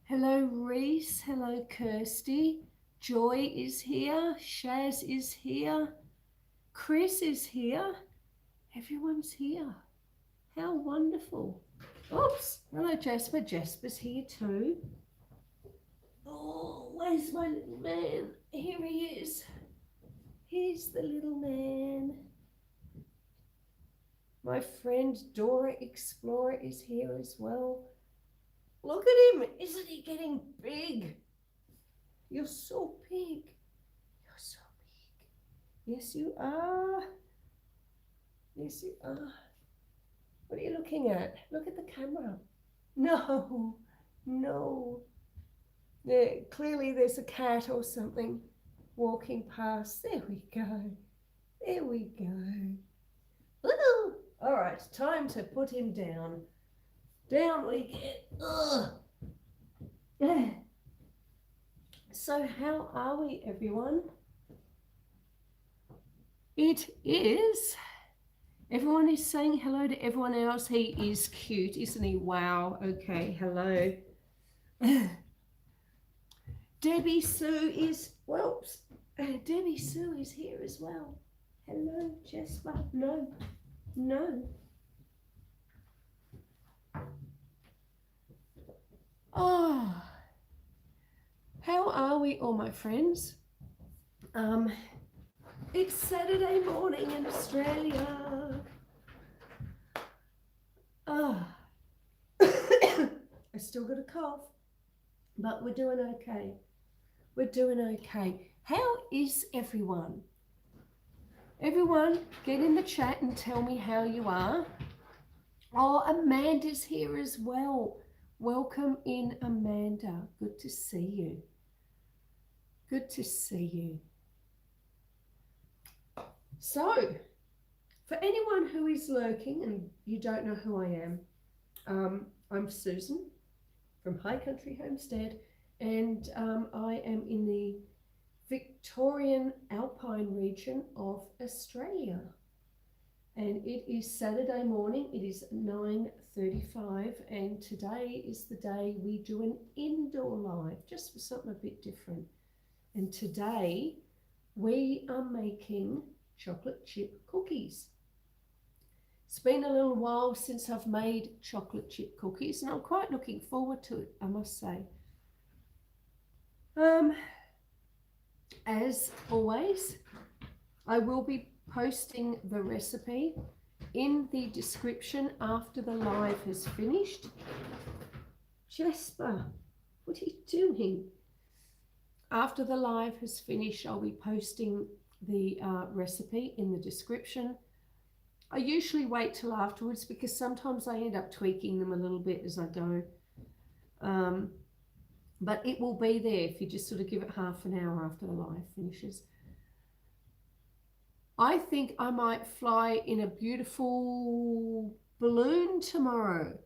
Hello, Reese. Hello, Kirsty. Joy is here. Shaz is here. Chris is here. Everyone's here. How wonderful. Oops. Hello, Jasper. Jasper's here too. Oh, where's my little man? Here he is. Here's the little man. My friend Dora Explorer is here as well. Look at him. Isn't he getting big? You're so big. You're so big. Yes, you are. Yes, you are. What are you looking at? Look at the camera. No, no. Clearly there's a cat or something walking past. There we go. There we go. Ooh. All right, time to put him down. Down we get. Ugh. So how are we, everyone? It is. Everyone is saying hello to everyone else. He is cute, isn't he? Wow. Okay, hello. Debbie Sue is, whoops. Debbie Sue is here as well. Hello, Jasper. No, no. Oh, how are we all, my friends? It's Saturday morning in Australia. Oh, I still got a cough, but we're doing okay. We're doing okay. How is everyone? Everyone, get in the chat and tell me how you are. Oh, Amanda's here as well. Welcome in, Amanda. Good to see you. Good to see you. So, for anyone who is lurking and you don't know who I am, I'm Susan from High Country Homestead, and I am in the Victorian Alpine region of Australia. And it is Saturday morning, it is 9:35, and today is the day we do an indoor live, just for something a bit different. And today we are making chocolate chip cookies. It's been a little while since I've made chocolate chip cookies, and I'm quite looking forward to it, I must say. As always, I will be posting the recipe in the description after the live has finished. Jasper, what are you doing? After the live has finished, I'll be posting the recipe in the description. I usually wait till afterwards because sometimes I end up tweaking them a little bit as I go. But it will be there if you just sort of give it half an hour after the live finishes. I think I might fly in a beautiful balloon tomorrow.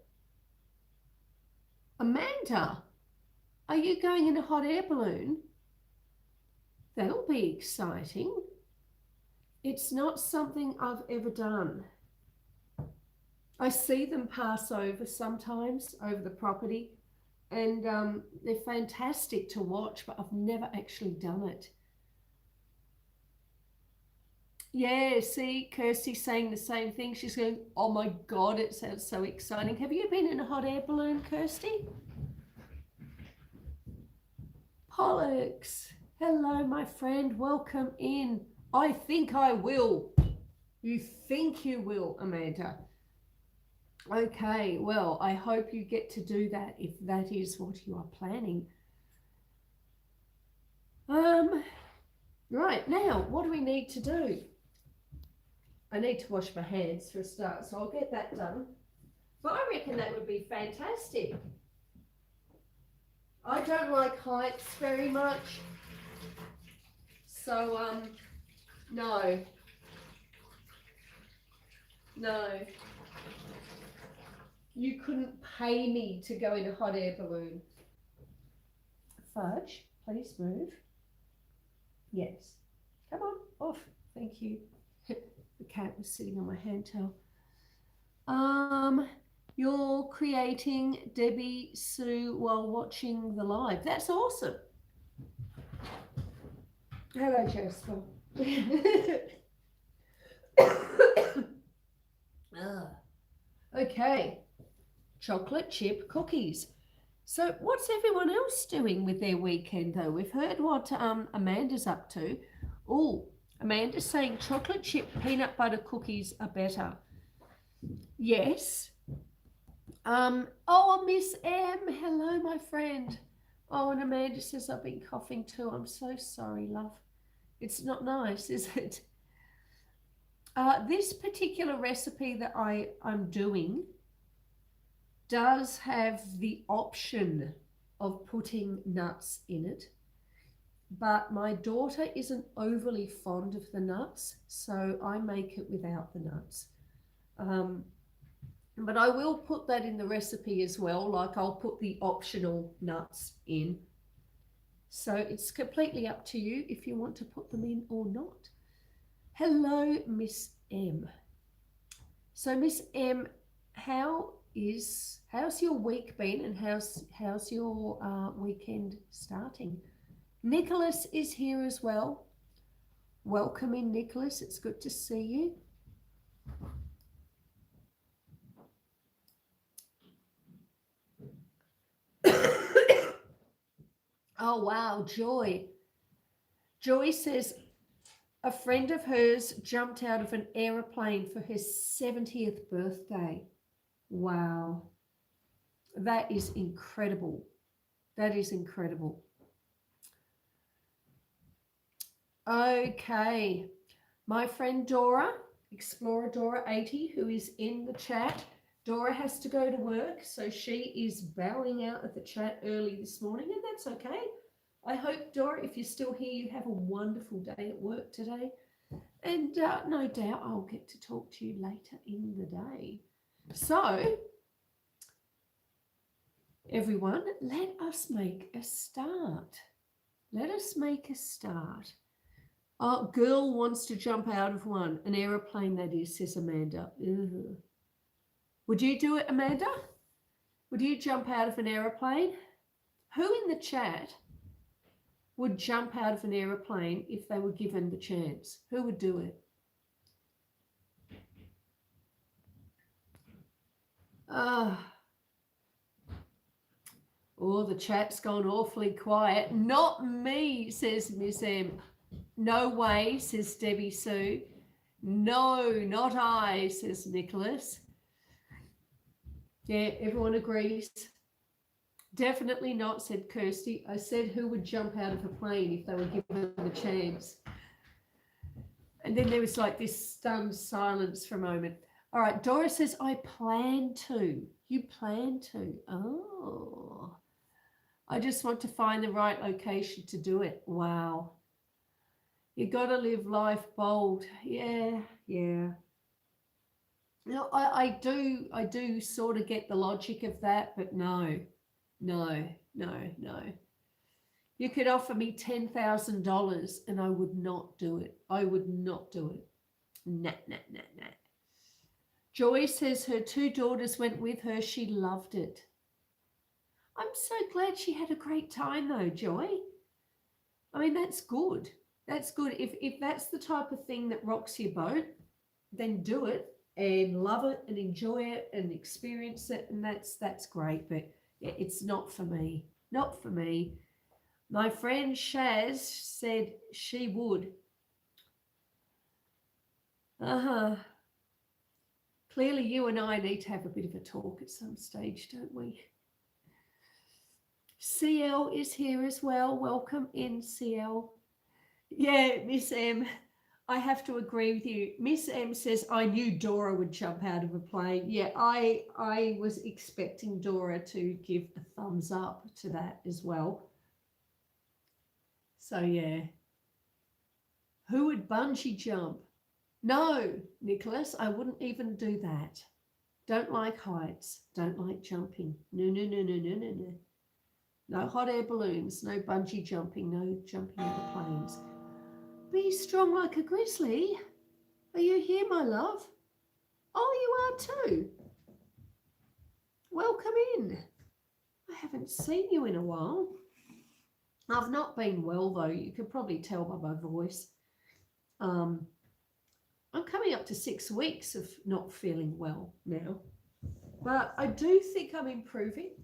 Amanda, are you going in a hot air balloon? That'll be exciting. It's not something I've ever done. I see them pass over sometimes over the property, and they're fantastic to watch, but I've never actually done it. Yeah, see, Kirsty's saying the same thing. She's going, oh my God, it sounds so exciting. Have you been in a hot air balloon, Kirsty? Pollux, hello, my friend. Welcome in. I think I will. You think you will, Amanda? Okay, well, I hope you get to do that if that is what you are planning. Right, now, what do we need to do? I need to wash my hands for a start, so I'll get that done. But I reckon that would be fantastic. I don't like heights very much, so no. You couldn't pay me to go in a hot air balloon. Fudge, please move. Yes. Come on, off. Thank you. The cat was sitting on my hand towel. You're creating Debbie Sue while watching the live. That's awesome. Hello, Jasper. Okay, chocolate chip cookies. So what's everyone else doing with their weekend though? We've heard what Amanda's up to. Oh, Amanda's saying chocolate chip peanut butter cookies are better. Yes. Oh, Miss M, hello, my friend. Oh, and Amanda says I've been coughing too. I'm so sorry, love. It's not nice, is it? This particular recipe that I'm doing does have the option of putting nuts in it, but my daughter isn't overly fond of the nuts, so I make it without the nuts. But I will put that in the recipe as well, like I'll put the optional nuts in. So it's completely up to you if you want to put them in or not. Hello, Miss M. So Miss M, how's your week been, and how's your weekend starting? Nicholas is here as well. Welcome in, Nicholas. It's good to see you. Oh, wow, Joy. Joy says a friend of hers jumped out of an aeroplane for her 70th birthday. Wow. That is incredible. That is incredible. Okay. My friend Dora, Explorer Dora 80, who is in the chat, Dora has to go to work, so she is bowing out of the chat early this morning, and that's okay. I hope, Dora, if you're still here, you have a wonderful day at work today. And no doubt I'll get to talk to you later in the day. So, everyone, let us make a start. Let us make a start. Oh, girl wants to jump out of one. An aeroplane, that is, says Amanda. Ugh. Would you do it, Amanda? Would you jump out of an aeroplane? Who in the chat would jump out of an aeroplane if they were given the chance? Who would do it? Oh, the chat's gone awfully quiet. Not me, says Miss M. No way, says Debbie Sue. No, not I, says Nicholas. Yeah, everyone agrees. Definitely not, said Kirsty. I said who would jump out of a plane if they were given the chance. And then there was like this stunned silence for a moment. All right, Dora says, I plan to. You plan to. Oh. I just want to find the right location to do it. Wow. You got to live life bold. Yeah. No, I do sort of get the logic of that, but no. You could offer me $10,000 and I would not do it. I would not do it. Nah. Joy says her 2 daughters went with her. She loved it. I'm so glad she had a great time though, Joy. I mean, that's good. That's good. If that's the type of thing that rocks your boat, then do it and love it and enjoy it and experience it, and that's great. But yeah, it's not for me. Not for me. My friend Shaz said she would. Clearly you and I need to have a bit of a talk at some stage, don't we? CL is here as well. Welcome in, CL. Yeah, Miss M, I have to agree with you. Miss M says, I knew Dora would jump out of a plane. Yeah, I was expecting Dora to give a thumbs up to that as well. So, yeah. Who would bungee jump? No, Nicholas, I wouldn't even do that. Don't like heights. Don't like jumping. No. No hot air balloons. No bungee jumping. No jumping out of planes. Be strong like a grizzly. Are you here, my love? Oh, you are too. welcome in. I haven't seen you in a while. I've not been well though. You can probably tell by my voice. I'm coming up to 6 weeks of not feeling well now, but I do think I'm improving.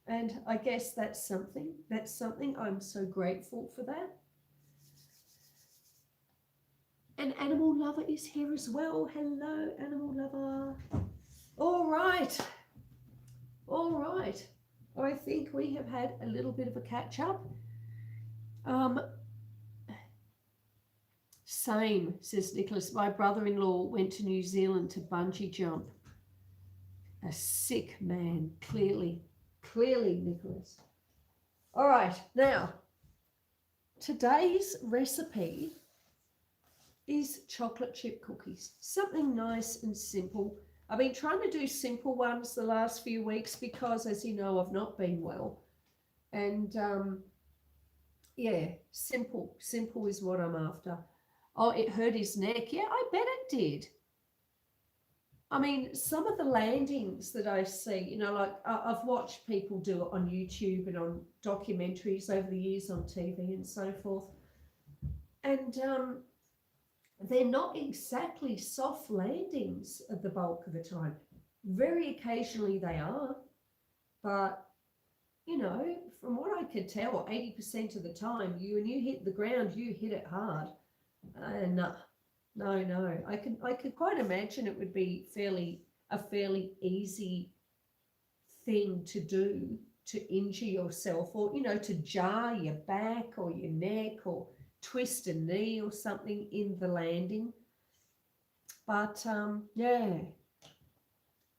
And I guess that's something. That's something. I'm so grateful for that. An animal lover is here as well. Hello, animal lover. All right. All right. I think we have had a little bit of a catch up. Same, says Nicholas. My brother-in-law went to New Zealand to bungee jump. A sick man, clearly, Nicholas. All right, now, today's recipe is chocolate chip cookies. Something nice and simple. I've been trying to do simple ones the last few weeks because, as you know, I've not been well. And yeah, simple is what I'm after. Oh, it hurt his neck. Yeah, I bet it did. I mean, some of the landings that I see, you know, like I've watched people do it on YouTube and on documentaries over the years on TV and so forth. And they're not exactly soft landings at the bulk of the time. Very occasionally they are, but, you know, from what I could tell, 80% of the time, when you hit the ground, you hit it hard. No. I could quite imagine it would be a fairly easy thing to do to injure yourself, or, you know, to jar your back or your neck or twist a knee or something in the landing. But yeah.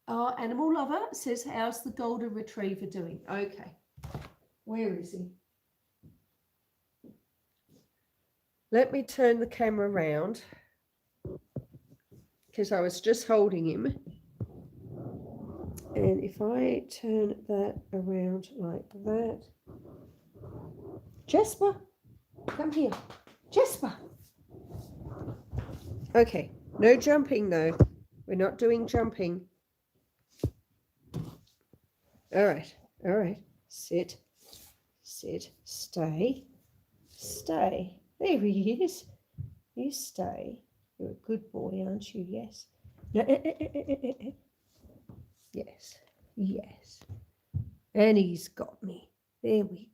Our animal lover says, how's the golden retriever doing? Okay. Where is he? Let me turn the camera around because I was just holding him. And if I turn that around like that. Jasper, come here. Jasper. Okay, no jumping though. We're not doing jumping. All right. Sit, stay. There he is. You stay. You're a good boy, aren't you? Yes. No, Yes. And he's got me. There we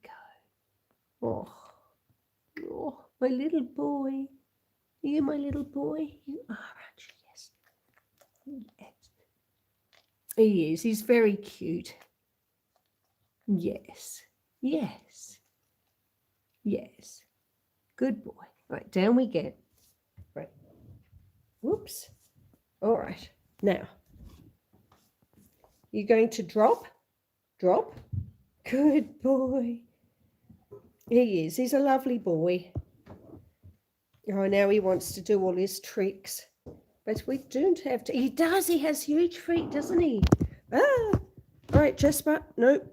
go. Oh, my little boy. Are you my little boy? You are, aren't you? Yes. He is. He's very cute. Yes. Good boy. Right, down we get. Right. Whoops. All right. Now, you're going to drop. Good boy. He is. He's a lovely boy. Oh, now he wants to do all his tricks. But we don't have to. He does. He has huge feet, doesn't he? Ah. All right, Jasper. Nope.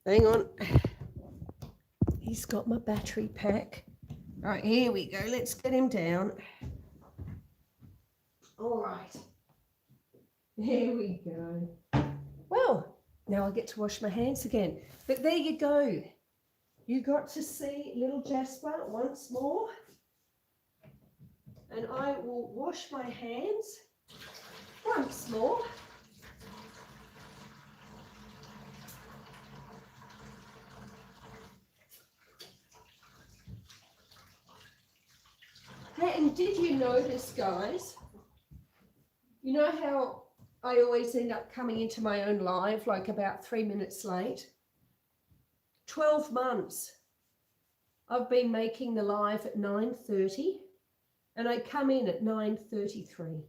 Hang on. He's got my battery pack. All right, here we go. Let's get him down. All right. Here we go. Well, now I get to wash my hands again. But there you go. You got to see little Jasper once more. And I will wash my hands once more. And did you notice, guys, you know how I always end up coming into my own live like about 3 minutes late? 12 months. I've been making the live at 9:30 and I come in at 9:33.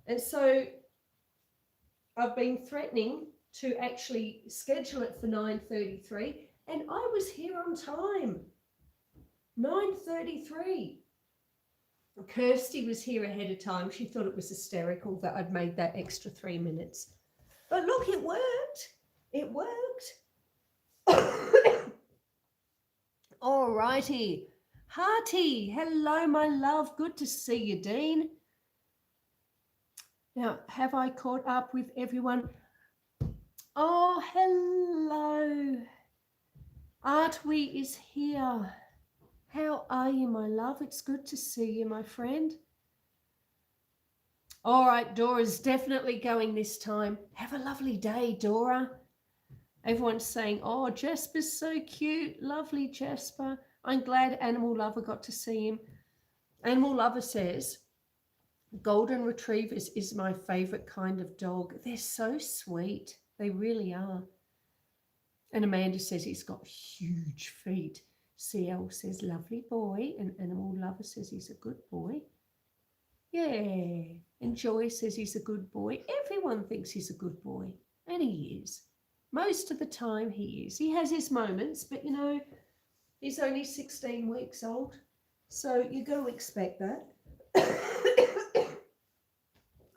And so I've been threatening to actually schedule it for 9:33 and I was here on time. 9:33. Kirsty was here ahead of time. She thought it was hysterical that I'd made that extra 3 minutes. But look, it worked. It worked. All righty. Hearty. Hello, my love. Good to see you, Dean. Now, have I caught up with everyone? Oh, hello. Artwee is here. How are you, my love? It's good to see you, my friend. All right, Dora's definitely going this time. Have a lovely day, Dora. Everyone's saying, oh, Jasper's so cute. Lovely Jasper. I'm glad Animal Lover got to see him. Animal Lover says, Golden Retrievers is my favourite kind of dog. They're so sweet. They really are. And Amanda says he's got huge feet. CL says, lovely boy. And Animal Lover says he's a good boy. Yeah. And Joy says he's a good boy. Everyone thinks he's a good boy. And he is. Most of the time he is. He has his moments, but you know, he's only 16 weeks old. So you got to expect that.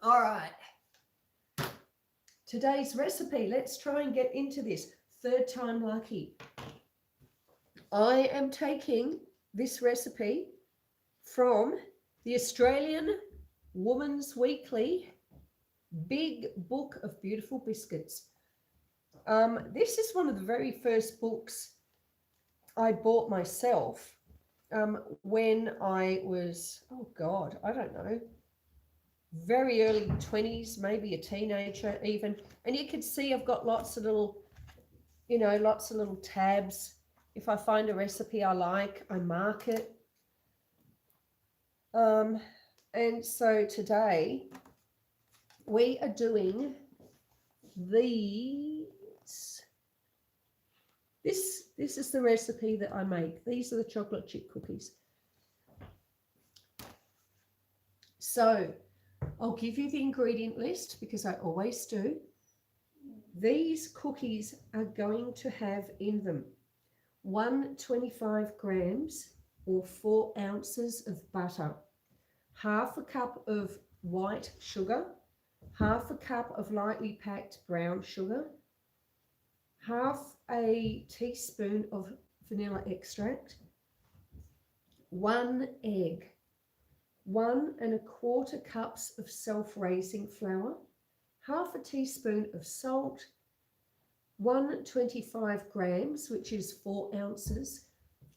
All right. Today's recipe. Let's try and get into this. Third time lucky. I am taking this recipe from the Australian Woman's Weekly Big Book of Beautiful Biscuits. This is one of the very first books I bought myself when I was, oh God, I don't know, very early 20s, maybe a teenager even. And you can see I've got lots of little, lots of little tabs. If I find a recipe I like, I mark it. And so today we are doing these. This is the recipe that I make. These are the chocolate chip cookies. So I'll give you the ingredient list because I always do. These cookies are going to have in them 125 grams or 4 ounces of butter, half a cup of white sugar, half a cup of lightly packed brown sugar, half a teaspoon of vanilla extract, 1 egg, 1 1/4 cups of self-raising flour, half a teaspoon of salt, 125 grams, which is 4 ounces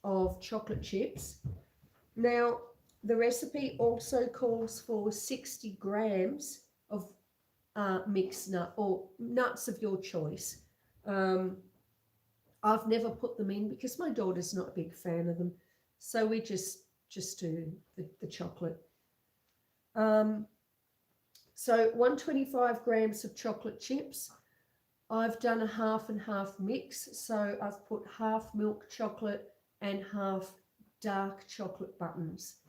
of chocolate chips. Now, the recipe also calls for 60 grams of mixed nut or nuts of your choice. I've never put them in because my daughter's not a big fan of them. So we just do the chocolate. So 125 grams of chocolate chips. I've done a half and half mix. So I've put half milk chocolate and half dark chocolate buttons.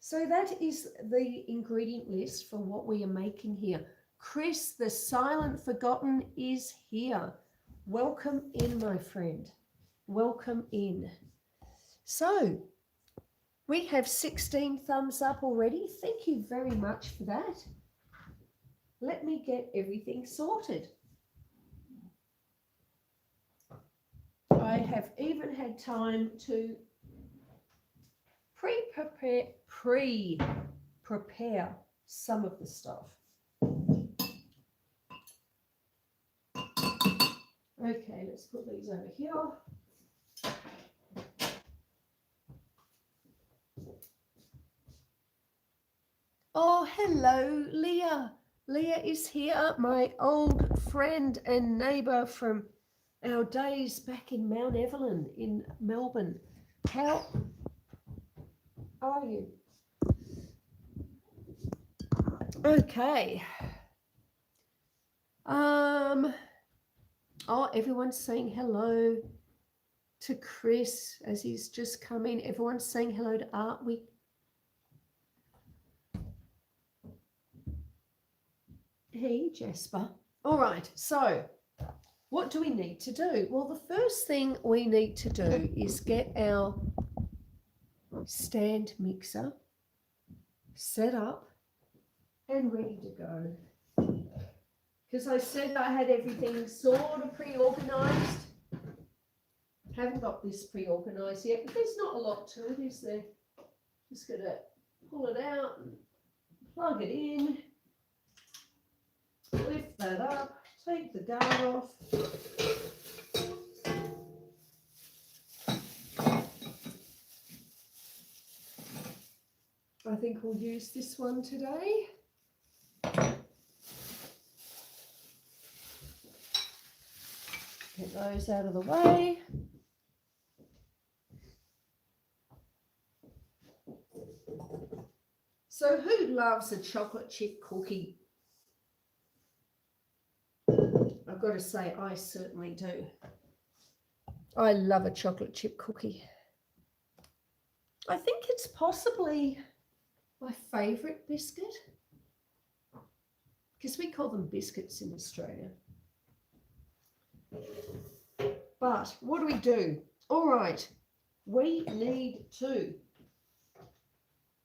So that is the ingredient list for what we are making here. Chris, the silent forgotten, is here. Welcome in, my friend. Welcome in. So we have 16 thumbs up already. Thank you very much for that. Let me get everything sorted. I have even had time to pre-prepare some of the stuff. Okay, let's put these over here. Oh, hello, Leah. Leah is here, my old friend and neighbour from our days back in Mount Evelyn in Melbourne. How are you? Okay. Oh, everyone's saying hello to Chris as he's just come in. Everyone's saying hello to Art Week. Hey, Jasper. All right, so what do we need to do? Well, the first thing we need to do is get our stand mixer set up and ready to go. Because I said I had everything sort of pre-organised. Haven't got this pre-organised yet, but there's not a lot to it, is there? Just going to pull it out and plug it in. lift that up, take the guard off. I think we'll use this one today. Get those out of the way. So who loves a chocolate chip cookie? I've got to say, I certainly do. I love a chocolate chip cookie. I think it's possibly my favourite biscuit, because we call them biscuits in Australia. But what do? All right, we need to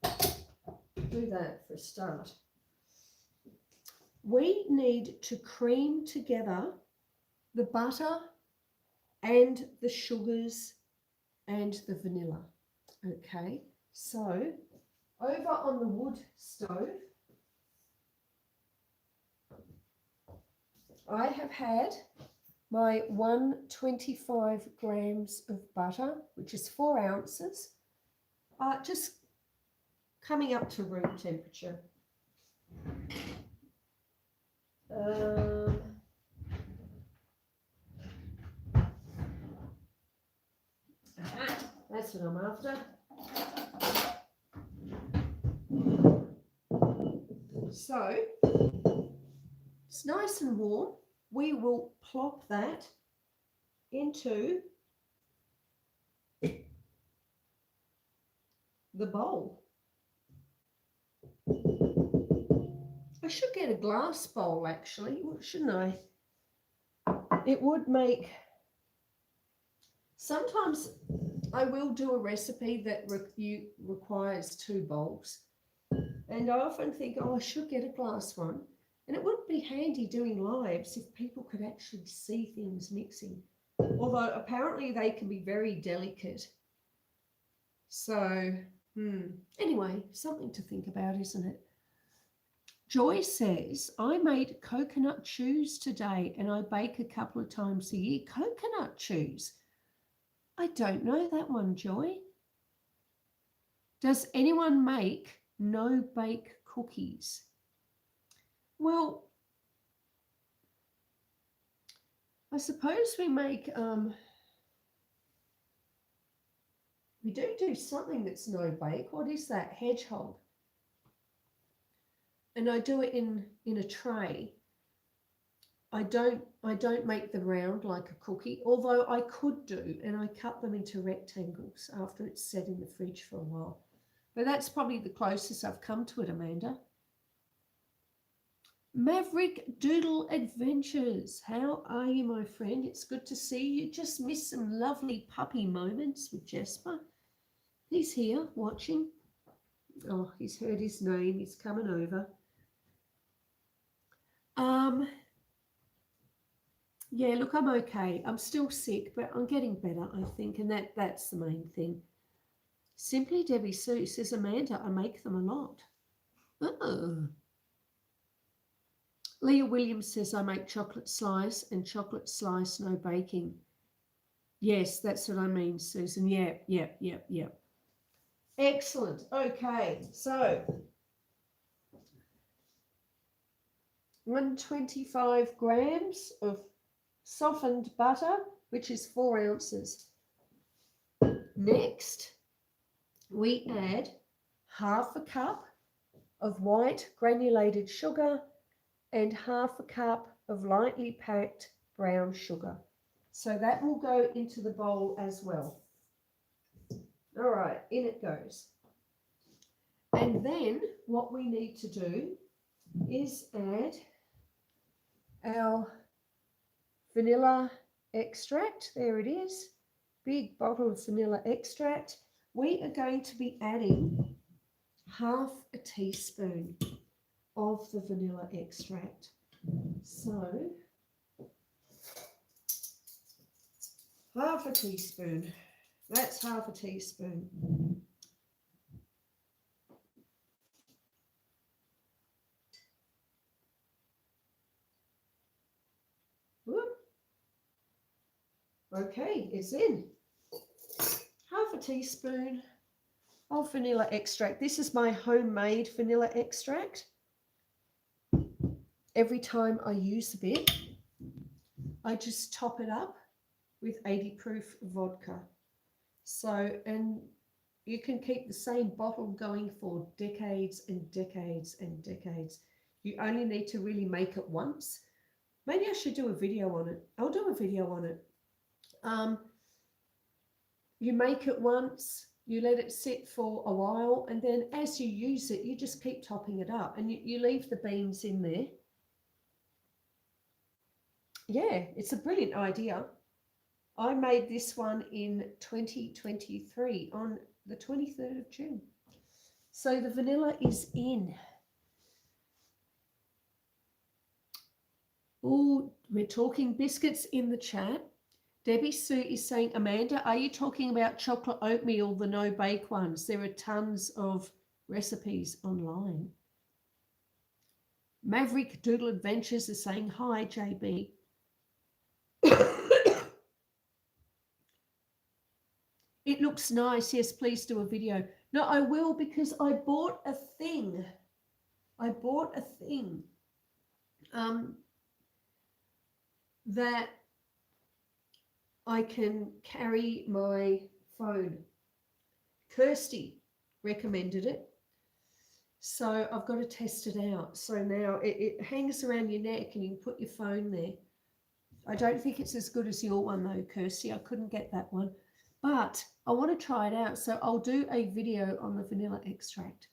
do that for a start. We need to cream together the butter and the sugars and the vanilla. Okay, so over on the wood stove, I have had my 125 grams of butter, which is 4 ounces, just coming up to room temperature. That's what I'm after. So it's nice and warm. We will plop that into the bowl. I should get a glass bowl actually, shouldn't I? It would make... Sometimes I will do a recipe that requires 2 bowls. And I often think, oh, I should get a glass one. And it would be handy doing lives if people could actually see things mixing. Although apparently they can be very delicate. So, anyway, something to think about, isn't it? Joy says, I made coconut chews today and I bake a couple of times a year. Coconut chews? I don't know that one, Joy. Does anyone make no-bake cookies? Well, I suppose we make, we do something that's no-bake. What is that? Hedgehog. And I do it in a tray. I don't make them round like a cookie, although I could do, and I cut them into rectangles after it's set in the fridge for a while. But that's probably the closest I've come to it, Amanda. Maverick Doodle Adventures. How are you, my friend? It's good to see you. Just missed some lovely puppy moments with Jasper. He's here watching. Oh, he's heard his name. He's coming over. Yeah, look, I'm okay. I'm still sick, but I'm getting better, I think, and that's the main thing. Simply Debbie Sue says, Amanda, I make them a lot. Oh. Leah Williams says, I make chocolate slice and chocolate slice no baking. Yes, that's what I mean, Susan. Yeah. Excellent. Okay, so 125 grams of softened butter, which is 4 ounces. Next, we add half a cup of white granulated sugar and half a cup of lightly packed brown sugar. So that will go into the bowl as well. All right, in it goes. And then what we need to do is add our vanilla extract. There it is. Big bottle of vanilla extract. We are going to be adding half a teaspoon of the vanilla extract. So half a teaspoon. That's half a teaspoon. Okay, it's in. Half a teaspoon of vanilla extract. This is my homemade vanilla extract. Every time I use a bit, I just top it up with 80 proof vodka. So, and you can keep the same bottle going for decades and decades and decades. You only need to really make it once. Maybe I should do a video on it. I'll do a video on it. You make it once, you let it sit for a while, and then as you use it, you just keep topping it up, and you leave the beans in there. Yeah, it's a brilliant idea. I made this one in 2023 on the 23rd of June. So the vanilla is in. Oh, we're talking biscuits in the chat. Debbie Sue is saying, Amanda, are you talking about chocolate oatmeal, the no-bake ones? There are tons of recipes online. Maverick Doodle Adventures is saying, hi, JB. It looks nice. Yes, please do a video. No, I will, because I bought a thing. That I can carry my phone. Kirsty recommended it. So I've got to test it out. So now it hangs around your neck and you can put your phone there. I don't think it's as good as your one though, Kirsty. I couldn't get that one. But I want to try it out. So I'll do a video on the vanilla extract.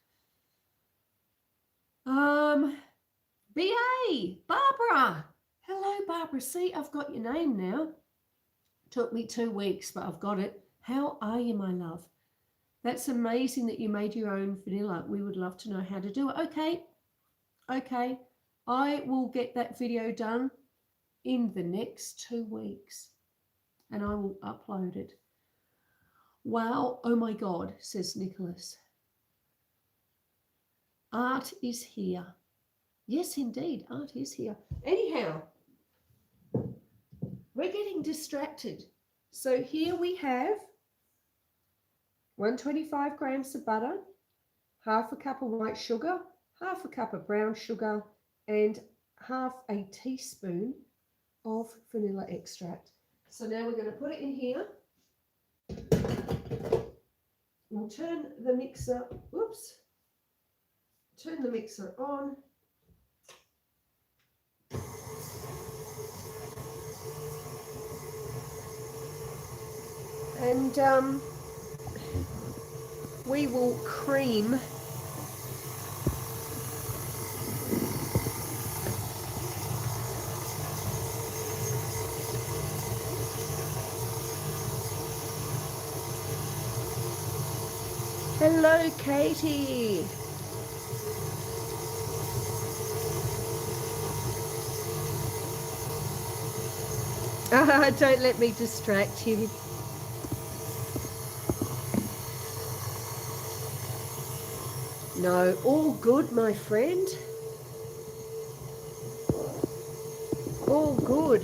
B.A. Barbara. Hello, Barbara. See, I've got your name now. Took me 2 weeks, but I've got it. How are you, my love? That's amazing that you made your own vanilla. We would love to know how to do it. Okay. I will get that video done in the next 2 weeks, and I will upload it. Wow, oh my God, says Nicholas. Art is here. Yes, indeed, art is here. Anyhow, we're getting distracted. So here we have 125 grams of butter, half a cup of white sugar, half a cup of brown sugar, and half a teaspoon of vanilla extract. So now we're going to put it in here. We'll turn the mixer, turn the mixer on. And we will cream Hello, Katie. Don't let me distract you. No, all good, my friend. All good.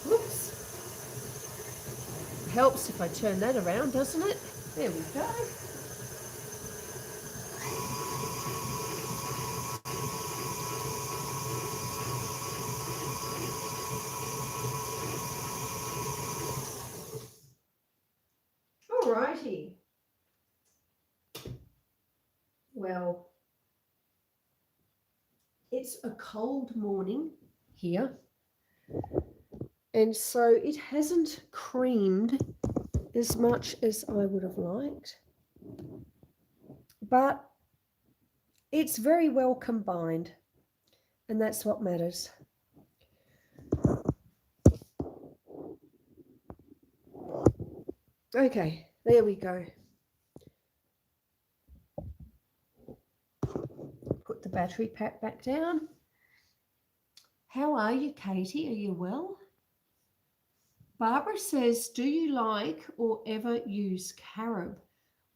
Whoops. Helps if I turn that around, doesn't it? There we go. Alrighty. Well, it's a cold morning here, and so it hasn't creamed as much as I would have liked, but it's very well combined, and that's what matters. Okay, there we go. Put the battery pack back down. How are you, Katie? Are you well? Barbara says, do you like or ever use carob?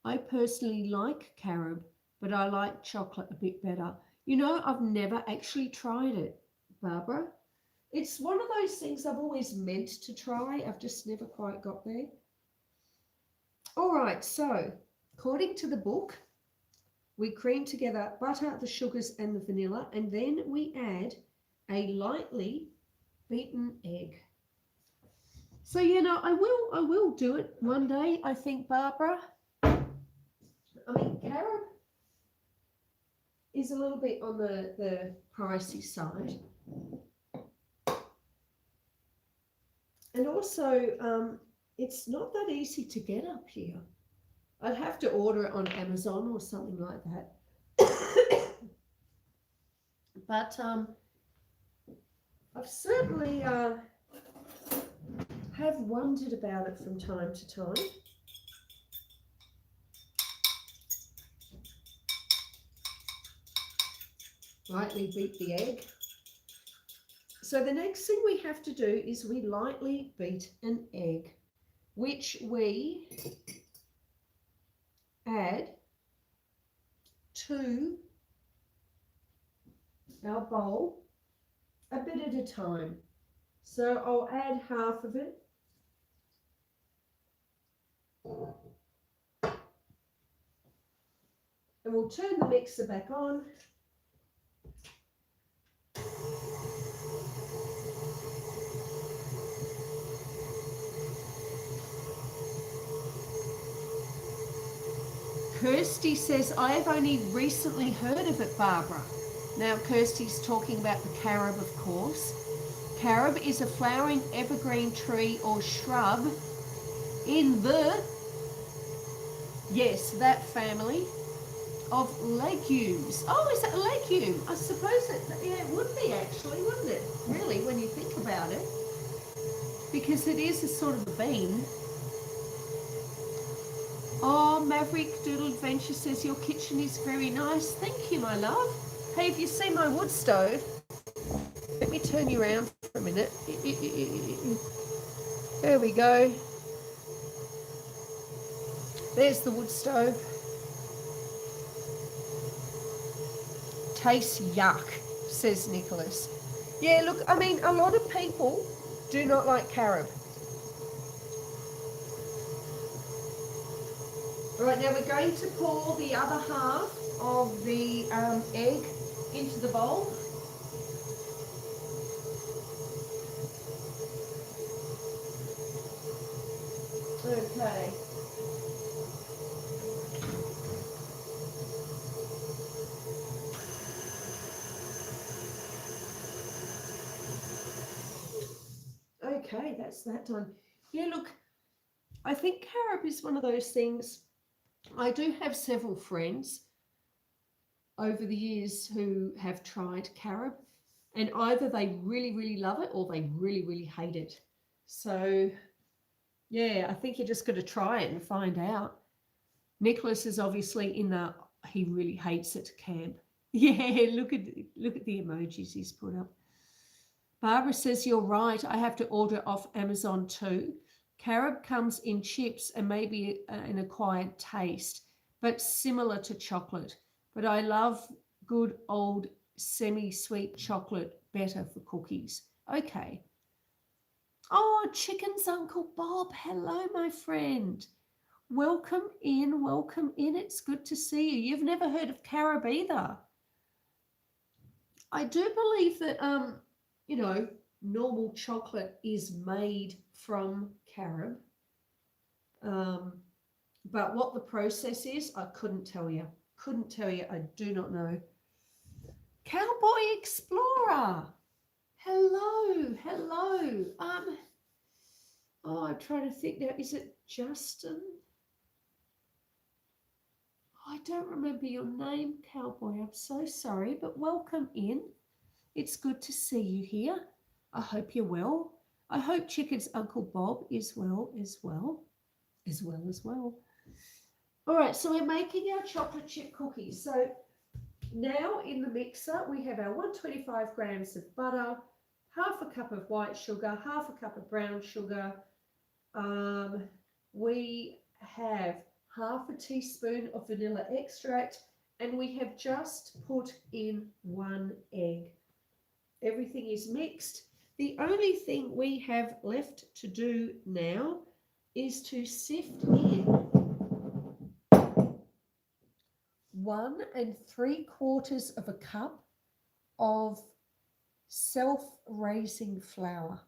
I personally like carob, but I like chocolate a bit better. You know, I've never actually tried it, Barbara. It's one of those things I've always meant to try. I've just never quite got there. All right, so according to the book, we cream together butter, the sugars and the vanilla, and then we add a lightly beaten egg. So, you know, I will do it one day, I think, Barbara. I mean, carob is a little bit on the pricey side. And also, it's not that easy to get up here. I'd have to order it on Amazon or something like that. But I've certainly have wondered about it from time to time. Lightly beat the egg. So the next thing we have to do is we lightly beat an egg, which we add to our bowl a bit at a time. So I'll add half of it. And we'll turn the mixer back on. Kirsty says, I have only recently heard of it, Barbara. Now, Kirsty's talking about the carob, of course. Carob is a flowering evergreen tree or shrub in the, yes, that family of legumes. Oh, is that a legume? I suppose it would be actually, wouldn't it? Really, when you think about it. Because it is a sort of a bean. Oh, Maverick Doodle Adventure says your kitchen is very nice. Thank you, my love. Hey, have you seen my wood stove? Let me turn you around for a minute. There we go. There's the wood stove. Tastes yuck, says Nicholas. Yeah, look, I mean, a lot of people do not like carob. All right, now we're going to pour the other half of the egg into the bowl. Okay. Okay, that's that done. Yeah, look, I think carob is one of those things. I do have several friends over the years who have tried carob, and either they really, really love it or they really, really hate it. So, yeah, I think you just got to try it and find out. Nicholas is obviously in the he really hates it camp. Yeah, look at the emojis he's put up. Barbara says, you're right. I have to order off Amazon too. Carob comes in chips and maybe an acquired taste, but similar to chocolate. But I love good old semi-sweet chocolate better for cookies. Okay. Oh, Chicken's Uncle Bob. Hello, my friend. Welcome in, welcome in. It's good to see you. You've never heard of carob either. I do believe that, you know, normal chocolate is made from carob. But what the process is, I couldn't tell you. Couldn't tell you. I do not know. Cowboy Explorer. Hello, hello. Oh, I'm trying to think now. Is it Justin? I don't remember your name, Cowboy. I'm so sorry, but welcome in. It's good to see you here. I hope you're well. I hope Chicken's Uncle Bob is well as well. All right, so we're making our chocolate chip cookies. So now in the mixer, we have our 125 grams of butter, half a cup of white sugar, half a cup of brown sugar, We have half a teaspoon of vanilla extract, and we have just put in 1 egg. Everything is mixed. The only thing we have left to do now is to sift in 1 3/4 of a cup of self-raising flour.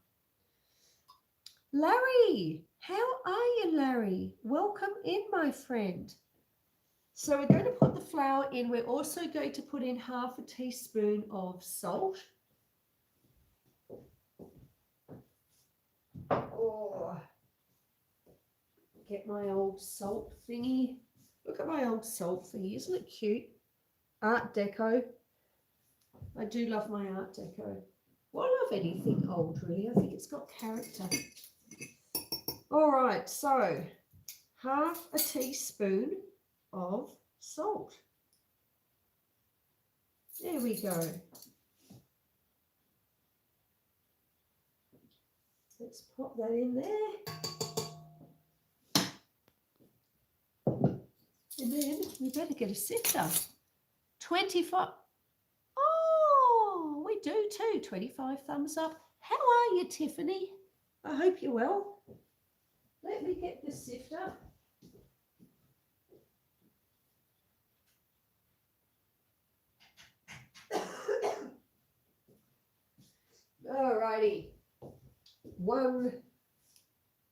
Larry, how are you, Larry? Welcome in, my friend. So we're going to put the flour in. We're also going to put in half a teaspoon of salt. Oh, get my old salt thingy. Look at my old salt thingy. Isn't it cute? Art Deco. I do love my Art Deco. Well, I love anything old, really. I think it's got character. All right, so half a teaspoon of salt. There we go. Let's pop that in there. And then we better get a sifter. 25. Oh, we do too. 25 thumbs up. How are you, Tiffany? I hope you're well. Let me get the sifter. Alrighty. 1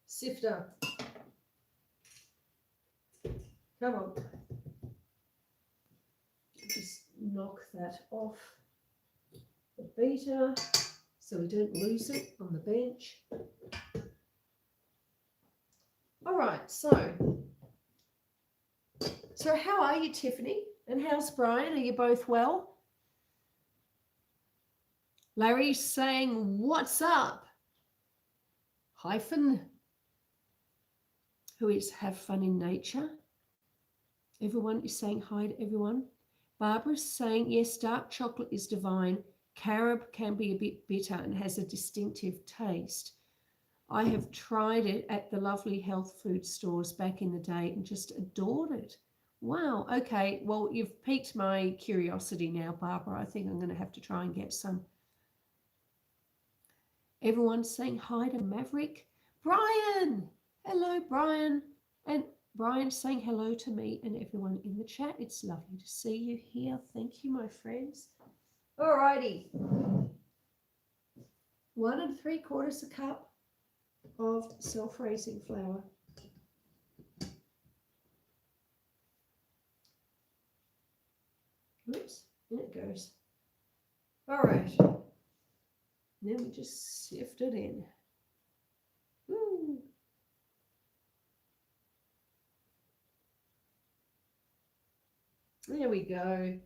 sifter. Come on. Just knock that off the beater so we don't lose it on the bench. All right, so how are you, Tiffany? And how's Brian? Are you both well? Larry's saying, what's up? Hyphen, who is have fun in nature. Everyone is saying hi to everyone. Barbara's saying, yes, dark chocolate is divine. Carob can be a bit bitter and has a distinctive taste. I have tried it at the lovely health food stores back in the day and just adored it. Wow, okay, well, you've piqued my curiosity now, Barbara. I think I'm going to have to try and get some. Everyone's saying hi to Maverick. Brian! Hello, Brian. And Brian's saying hello to me and everyone in the chat. It's lovely to see you here. Thank you, my friends. All righty. 1 3/4 cup of self-raising flour. Oops, in it goes. All right. Then we just sift it in. Ooh. There we go.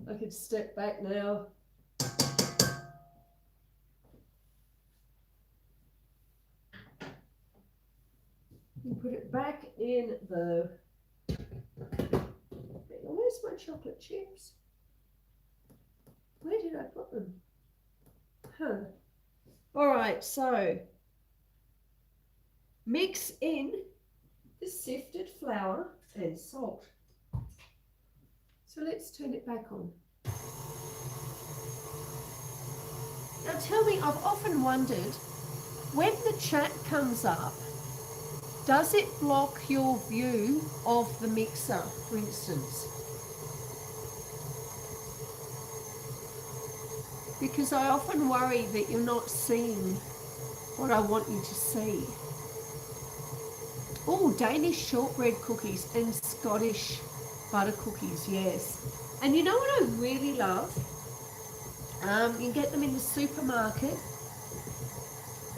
I could step back now. And put it back in the... Where's my chocolate chips? Where did I put them? Huh. All right, so mix in the sifted flour and salt. So let's turn it back on. Now tell me, I've often wondered, when the chat comes up, does it block your view of the mixer, for instance? Because I often worry that you're not seeing what I want you to see. Oh, Danish shortbread cookies and Scottish butter cookies, yes. And you know what I really love? You can get them in the supermarket.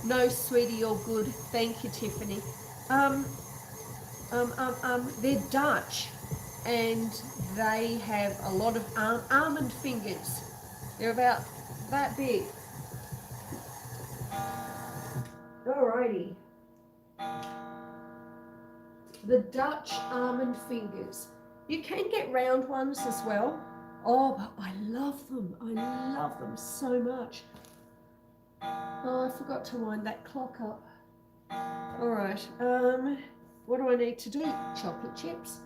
No, sweetie, you're good. Thank you, Tiffany. They're Dutch, and they have a lot of almond fingers. They're about that big. Alrighty. The Dutch almond fingers. You can get round ones as well. Oh, but I love them. I love them so much. Oh, I forgot to wind that clock up. All right. What do I need to do? Chocolate chips.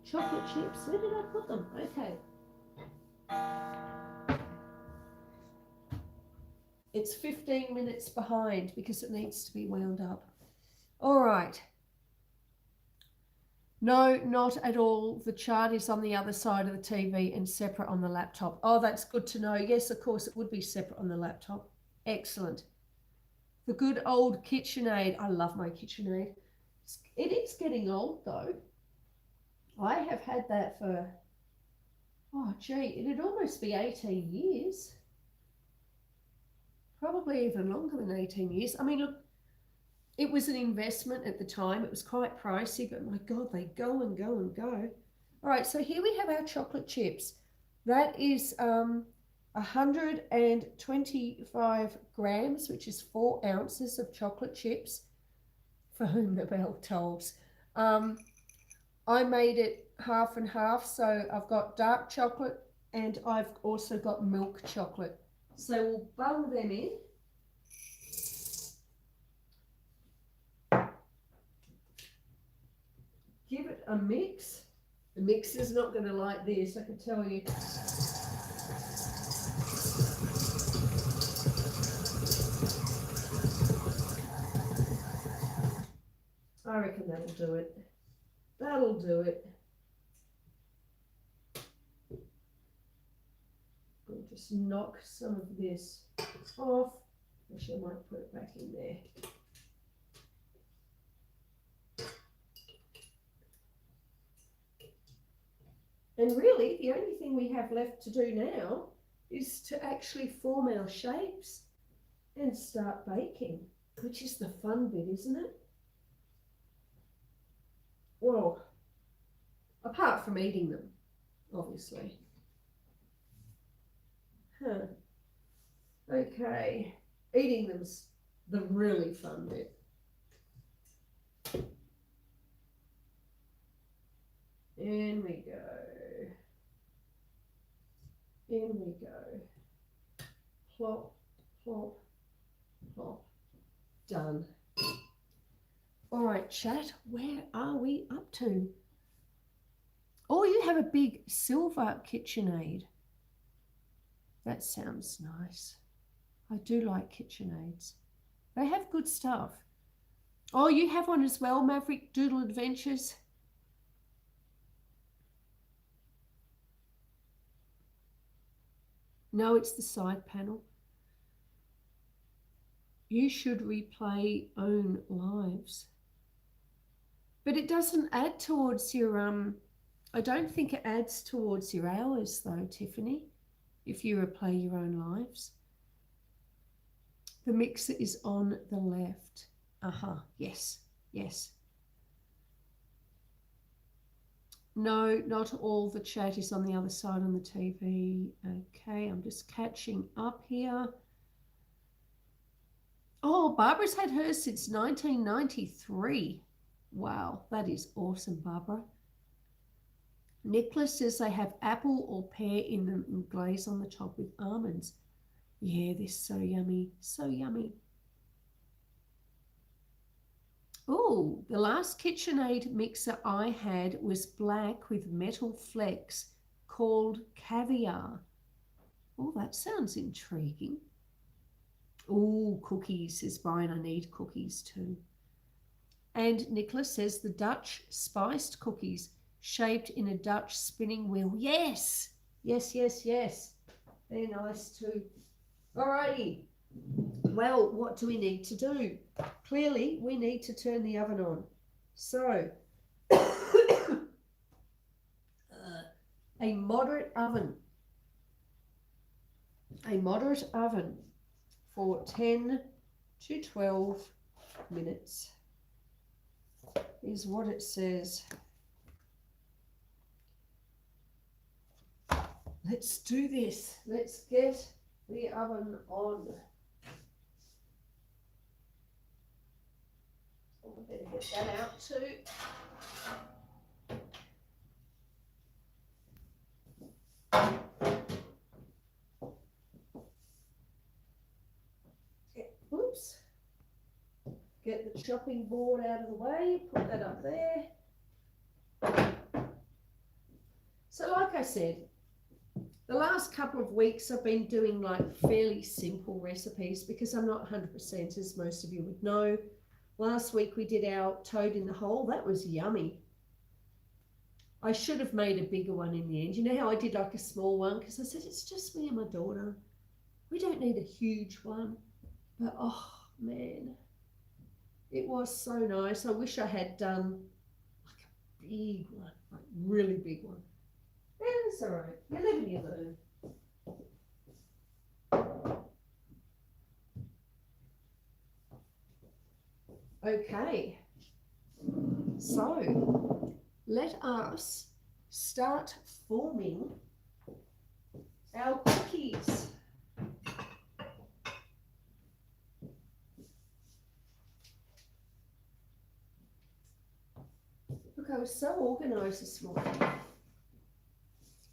Chocolate chips. Where did I put them? Okay. It's 15 minutes behind because it needs to be wound up. All right. No, not at all. The chart is on the other side of the TV and separate on the laptop. Oh, that's good to know. Yes, of course, it would be separate on the laptop. Excellent. The good old KitchenAid. I love my KitchenAid. It is getting old, though. I have had that for, oh, gee, it'd almost be 18 years. Probably even longer than 18 years. I mean, look, it was an investment at the time. It was quite pricey, but my God, they go and go and go. All right, so here we have our chocolate chips. That is 125 grams, which is 4 ounces of chocolate chips. For whom the bell tolls. I made it half and half, so I've got dark chocolate and I've also got milk chocolate. So we'll bung them in. Give it a mix. The mixer's not going to like this, I can tell you. I reckon that'll do it. That'll do it. I'll just knock some of this off. Actually, I might put it back in there. And really, the only thing we have left to do now is to actually form our shapes and start baking, which is the fun bit, isn't it? Well, apart from eating them, obviously. Huh. Okay, eating them's the really fun bit. In we go. In we go. Plop, plop, plop. Done. All right, chat, where are we up to? Oh, you have a big silver KitchenAid. That sounds nice. I do like KitchenAids. They have good stuff. Oh, you have one as well, Maverick Doodle Adventures. No, it's the side panel. You should replay own lives. But it doesn't add towards your, I don't think it adds towards your hours though, Tiffany, if you replay your own lives. The mixer is on the left. Yes, yes. No, not all the chat is on the other side on the TV. Okay, I'm just catching up here. Oh, Barbara's had hers since 1993. Wow, that is awesome, Barbara. Nicholas says they have apple or pear in them and glaze on the top with almonds. Yeah, they're so yummy, so yummy. Oh, the last KitchenAid mixer I had was black with metal flecks called Caviar. Oh, that sounds intriguing. Oh, cookies, says Brian. I need cookies too. And Nicholas says the Dutch spiced cookies shaped in a Dutch spinning wheel. Yes, yes, yes, yes. They're nice too. Alrighty. Well, what do we need to do? Clearly, we need to turn the oven on. So, a moderate oven. A moderate oven for 10 to 12 minutes is what it says. Let's do this. Let's get the oven on. I better get that out too. Oops. chopping board out of the way, put that up there. So like I said, the last couple of weeks I've been doing like fairly simple recipes because I'm not 100%, as most of you would know. Last week we did our toad in the hole. That was yummy. I should have made a bigger one in the end. You know how I did like a small one? Because I said, it's just me and my daughter. We don't need a huge one. But oh man, it was so nice. I wish I had done like a big one, like really big one. And it's all right. You live and you learn. Okay, so let us start forming our cookies. Look, I was so organised this morning.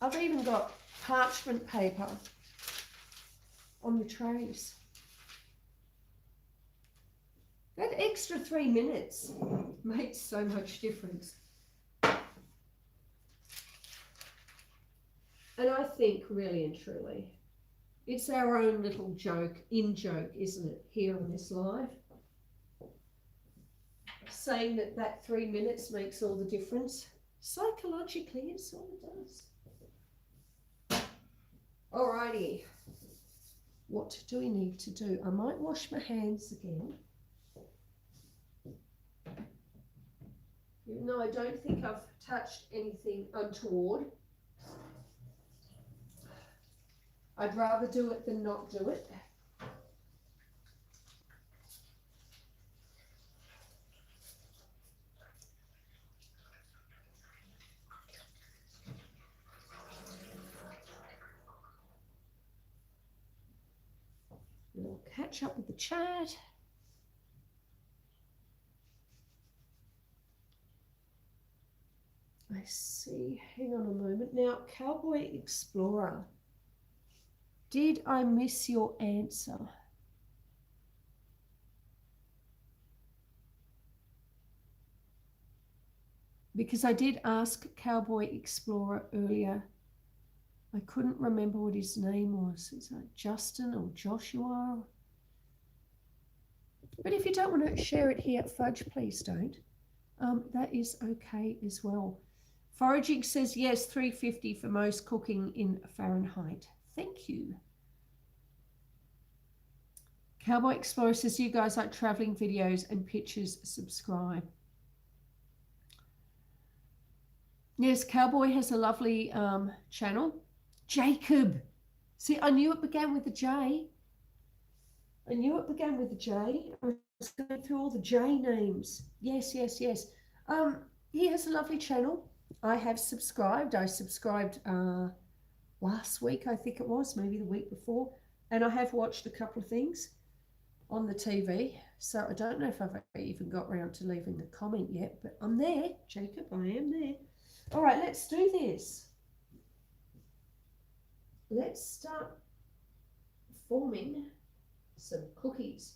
I've even got parchment paper on the trays. That extra 3 minutes makes so much difference. And I think really and truly, it's our own little joke, in-joke, isn't it, here on this live? Saying that 3 minutes makes all the difference. Psychologically, it sort of does. Alrighty. What do we need to do? I might wash my hands again. Even though I don't think I've touched anything untoward. I'd rather do it than not do it. We'll catch up with the chat. I see. Hang on a moment. Now, Cowboy Explorer, did I miss your answer? Because I did ask Cowboy Explorer earlier. I couldn't remember what his name was. Is that Justin or Joshua? But if you don't want to share it here at Fudge, please don't. That is okay as well. Foraging says yes, 350 for most cooking in Fahrenheit. Thank you. Cowboy Explorer says you guys like traveling videos and pictures. Subscribe. Yes, Cowboy has a lovely channel. Jacob. See, I knew it began with a J. I knew it began with a J. I was going through all the J names. Yes, yes, yes. He has a lovely channel. I have subscribed. I subscribed last week, I think it was, maybe the week before. And I have watched a couple of things on the TV. So I don't know if I've even got round to leaving a comment yet, but I'm there, Jacob. I am there. All right, let's do this. Let's start forming some cookies.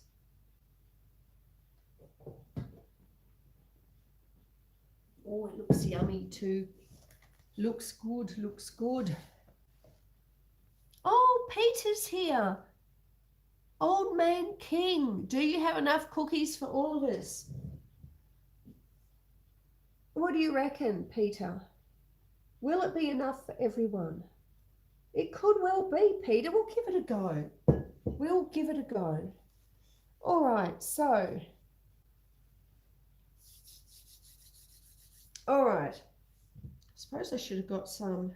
Oh, it looks yummy too. Looks good, looks good. Oh, Peter's here. Old Man King, do you have enough cookies for all of us? What do you reckon, Peter? Will it be enough for everyone? It could well be, Peter. We'll give it a go. We'll give it a go. All right, so. All right. I suppose I should have got some.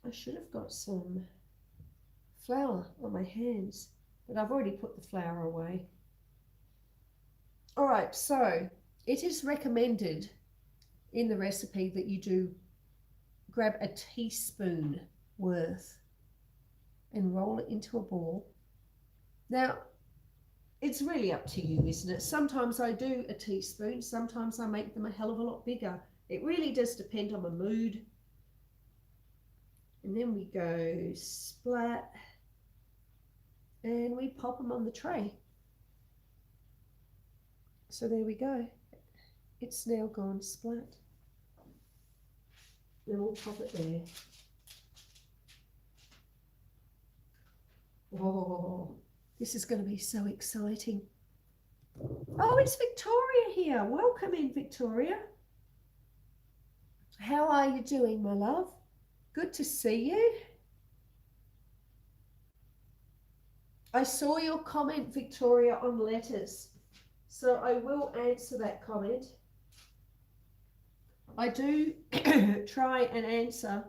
I should have got some flour on my hands, but I've already put the flour away. All right, so it is recommended in the recipe that you do grab a teaspoon worth and roll it into a ball. Now, it's really up to you, isn't it? Sometimes I do a teaspoon, sometimes I make them a hell of a lot bigger. It really does depend on my mood. And then we go splat. and we pop them on the tray. So there we go. It's now gone splat. Then we'll pop it there. Oh, this is going to be so exciting. Oh, it's Victoria here. Welcome in, Victoria. How are you doing, my love? Good to see you. I saw your comment, Victoria, on letters, so I will answer that comment. I do try and answer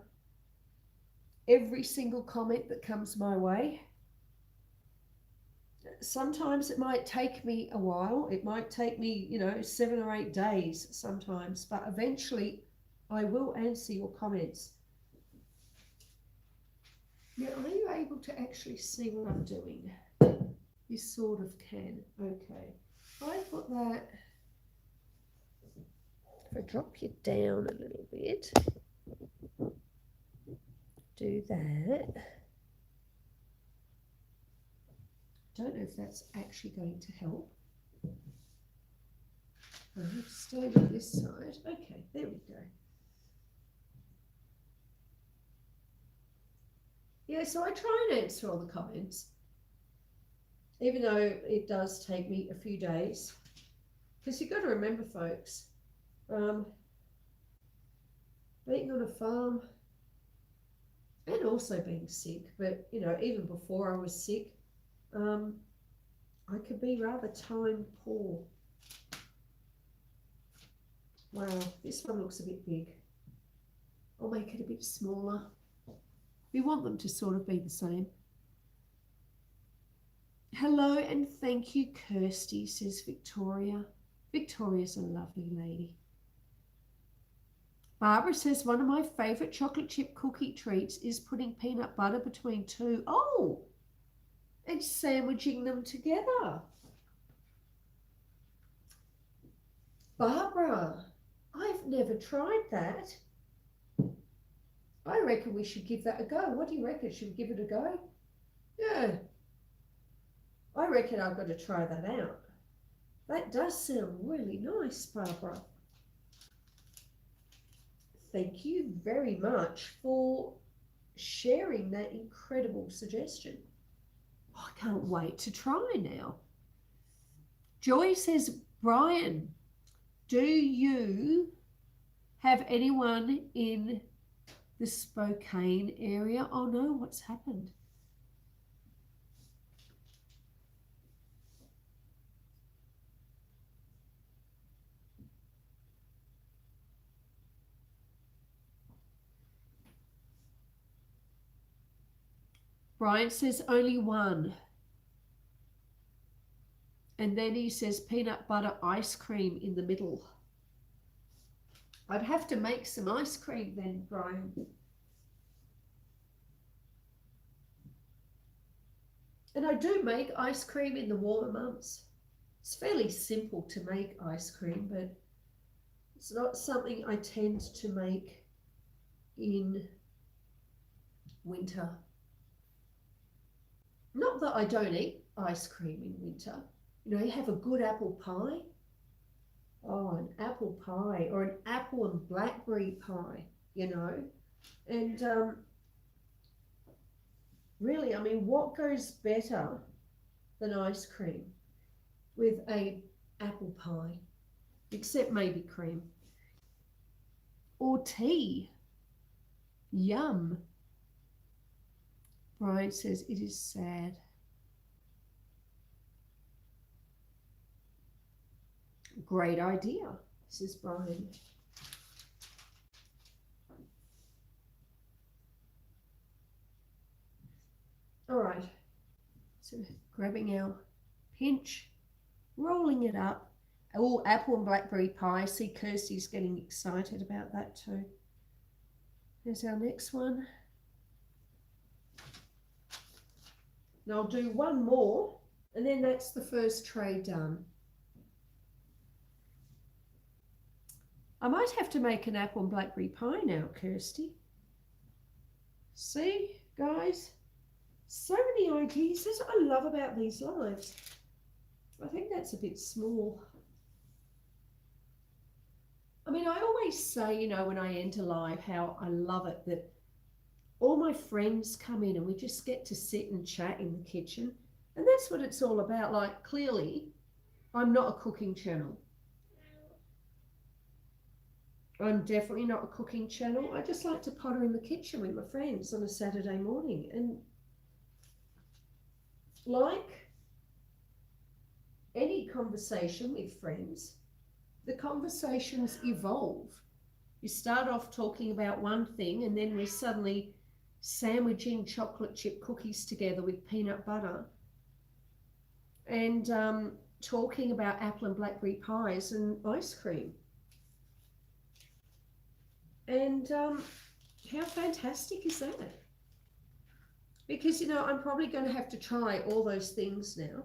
every single comment that comes my way. Sometimes it might take me a while. It might take me, 7 or 8 days sometimes, but eventually I will answer your comments. Now, are you able to actually see what I'm doing? You sort of can. Okay. If I put that, if I drop you down a little bit, do that. Don't know if that's actually going to help. I have to stay with this side. Okay, there we go. Yeah, so I try and answer all the comments, even though it does take me a few days. Because you've got to remember, folks, being on a farm and also being sick, but, even before I was sick, I could be rather time poor. Wow, this one looks a bit big. I'll make it a bit smaller. We want them to sort of be the same. Hello and thank you, Kirsty, says Victoria. Victoria's a lovely lady. Barbara says, one of my favourite chocolate chip cookie treats is putting peanut butter between two. Oh, and sandwiching them together. Barbara, I've never tried that. I reckon we should give that a go. What do you reckon? Should we give it a go? Yeah. I reckon I've got to try that out. That does sound really nice, Barbara. Thank you very much for sharing that incredible suggestion. Oh, I can't wait to try now. Joy says, Brian, do you have anyone in the Spokane area? Oh no, what's happened? Brian says only one. And then he says peanut butter ice cream in the middle. I'd have to make some ice cream then, Brian. And I do make ice cream in the warmer months. It's fairly simple to make ice cream, but it's not something I tend to make in winter. Not that I don't eat ice cream in winter. You have a good apple pie. Oh, an apple pie or an apple and blackberry pie, And really, what goes better than ice cream with a apple pie, except maybe cream or tea? Yum. Brian says it is sad. Great idea, says Brian. All right, so grabbing our pinch, rolling it up. Oh, apple and blackberry pie. I see Kirsty's getting excited about that too. There's our next one. Now I'll do one more, and then that's the first tray done. I might have to make an apple and blackberry pie now, Kirsty. See, guys? So many ideas. That's what I love about these lives. I think that's a bit small. I mean, I always say, you know, when I end a live, how I love it that all my friends come in and we just get to sit and chat in the kitchen. And that's what it's all about. Like, clearly, I'm not a cooking channel. I'm definitely not a cooking channel. I just like to potter in the kitchen with my friends on a Saturday morning. And like any conversation with friends, the conversations evolve. You start off talking about one thing and then we're suddenly sandwiching chocolate chip cookies together with peanut butter and talking about apple and blackberry pies and ice cream. And how fantastic is that? Because, you know, I'm probably going to have to try all those things now.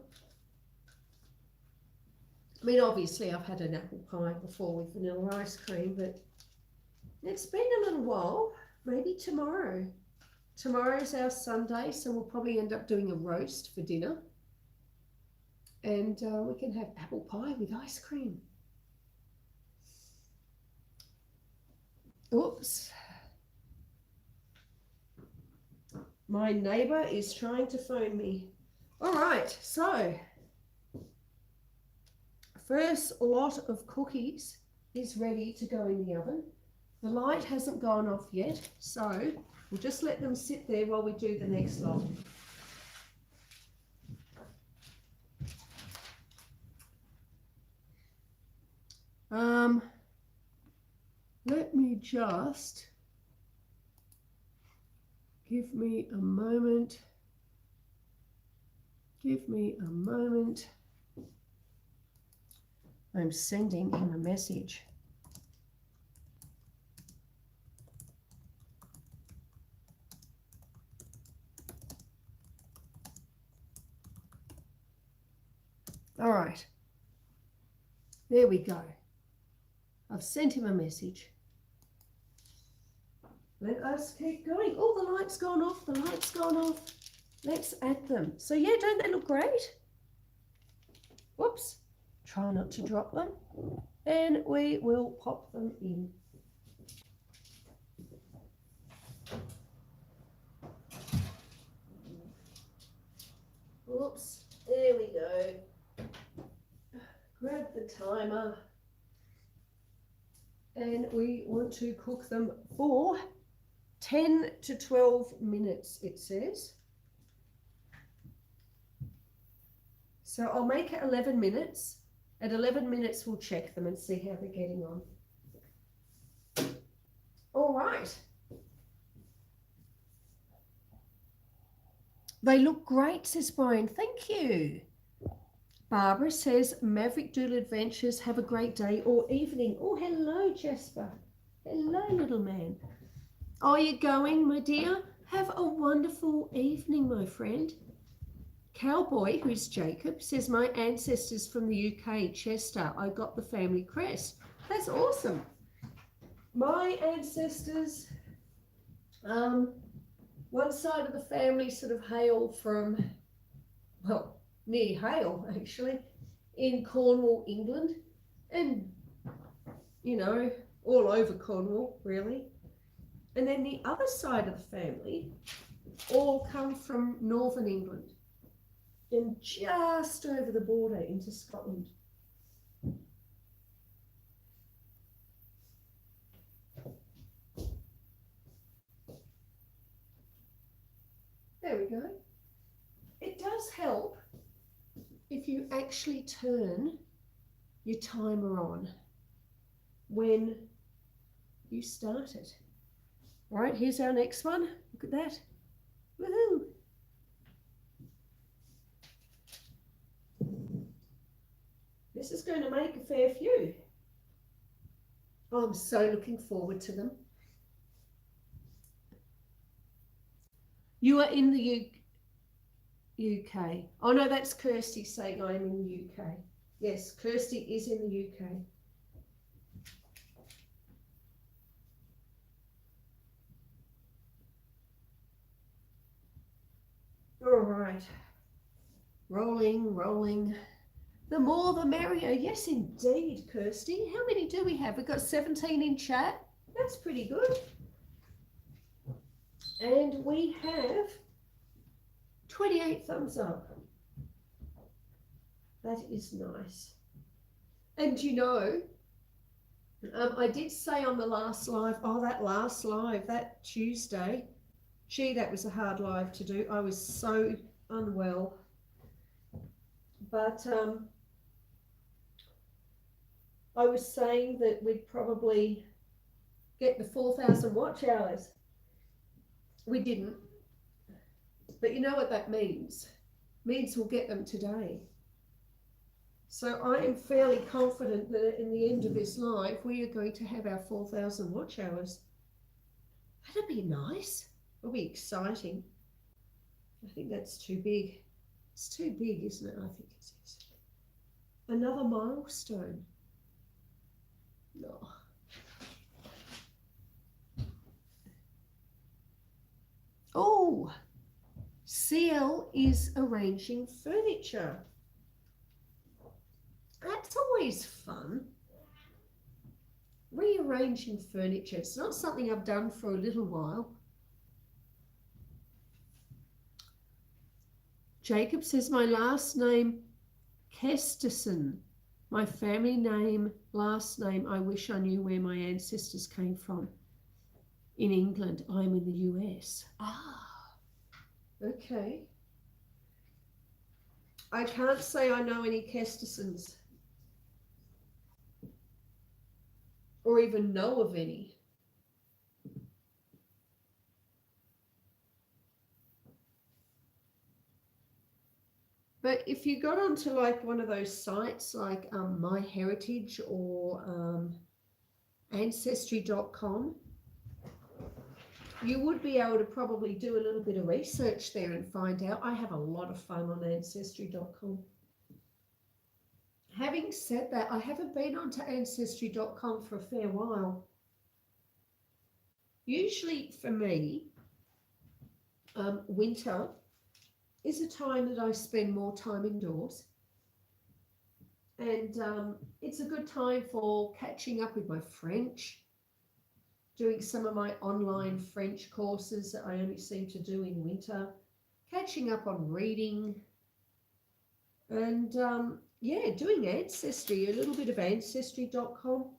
I mean, obviously, I've had an apple pie before with vanilla ice cream, but it's been a little while. Maybe tomorrow. Tomorrow's our Sunday, so we'll probably end up doing a roast for dinner. And we can have apple pie with ice cream. Oops. My neighbour is trying to phone me. All right, so first lot of cookies is ready to go in the oven. The light hasn't gone off yet, so we'll just let them sit there while we do the next lot. Let me just give me a moment. Give me a moment. I'm sending him a message. All right. There we go. I've sent him a message. Let us keep going. Oh, the light's gone off. The light's gone off. Let's add them. So yeah, don't they look great? Whoops. Try not to drop them. And we will pop them in. Whoops. There we go. Grab the timer. And we want to cook them for 10 to 12 minutes, it says. So I'll make it 11 minutes. At 11 minutes, we'll check them and see how they're getting on. All right. They look great, says Brian. Thank you. Barbara says, Maverick Doodle Adventures, have a great day or evening. Oh, hello, Jasper. Hello, little man. Are you going, my dear? Have a wonderful evening, my friend. Cowboy, who's Jacob, says, my ancestors from the UK, Chester. I got the family crest. That's awesome. My ancestors, one side of the family sort of hail from, well, near Hale, actually, in Cornwall, England, and, you know, all over Cornwall, really. And then the other side of the family all come from northern England and just over the border into Scotland. There we go. It does help if you actually turn your timer on when you start it. All right, here's our next one. Look at that. Woohoo! This is going to make a fair few. Oh, I'm so looking forward to them. You are in the UK. Oh no, that's Kirsty saying I'm in the UK. Yes, Kirsty is in the UK. right. Rolling, rolling. The more the merrier. Yes, indeed, Kirsty. How many do we have? We've got 17 in chat. That's pretty good. And we have 28 thumbs up. That is nice. And you know, I did say on the last live, that last live, that Tuesday, gee, that was a hard live to do. I was so unwell. But I was saying that we'd probably get the 4,000 watch hours. We didn't. But you know what that means? It means we'll get them today. So I am fairly confident that in the end of this live, we are going to have our 4,000 watch hours. That'd be nice. It'll be exciting. I think that's too big. It's too big, isn't it? I think it is. Another milestone. No. Oh, CL is arranging furniture. That's always fun. Rearranging furniture. It's not something I've done for a little while. Jacob says, my last name, Kesterson. My family name, last name, I wish I knew where my ancestors came from. In England, I'm in the US. Ah, okay. I can't say I know any Kestersons. Or even know of any. But if you got onto like one of those sites like MyHeritage or Ancestry.com, you would be able to probably do a little bit of research there and find out. I have a lot of fun on Ancestry.com. Having said that, I haven't been onto Ancestry.com for a fair while. Usually for me, winter is a time that I spend more time indoors. And it's a good time for catching up with my French, doing some of my online French courses that I only seem to do in winter, catching up on reading, and yeah, doing Ancestry, a little bit of Ancestry.com.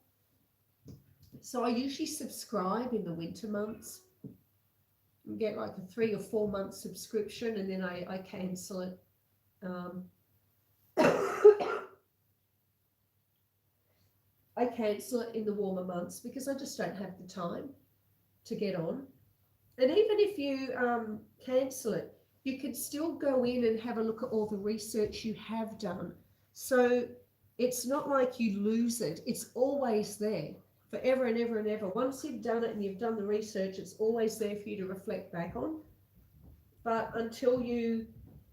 So I usually subscribe in the winter months and get like a 3 or 4 month subscription, and then I cancel it. I cancel it in the warmer months because I just don't have the time to get on. And even if you cancel it, you can still go in and have a look at all the research you have done. So it's not like you lose it. It's always there forever and ever and ever. Once you've done it and you've done the research, it's always there for you to reflect back on. But until you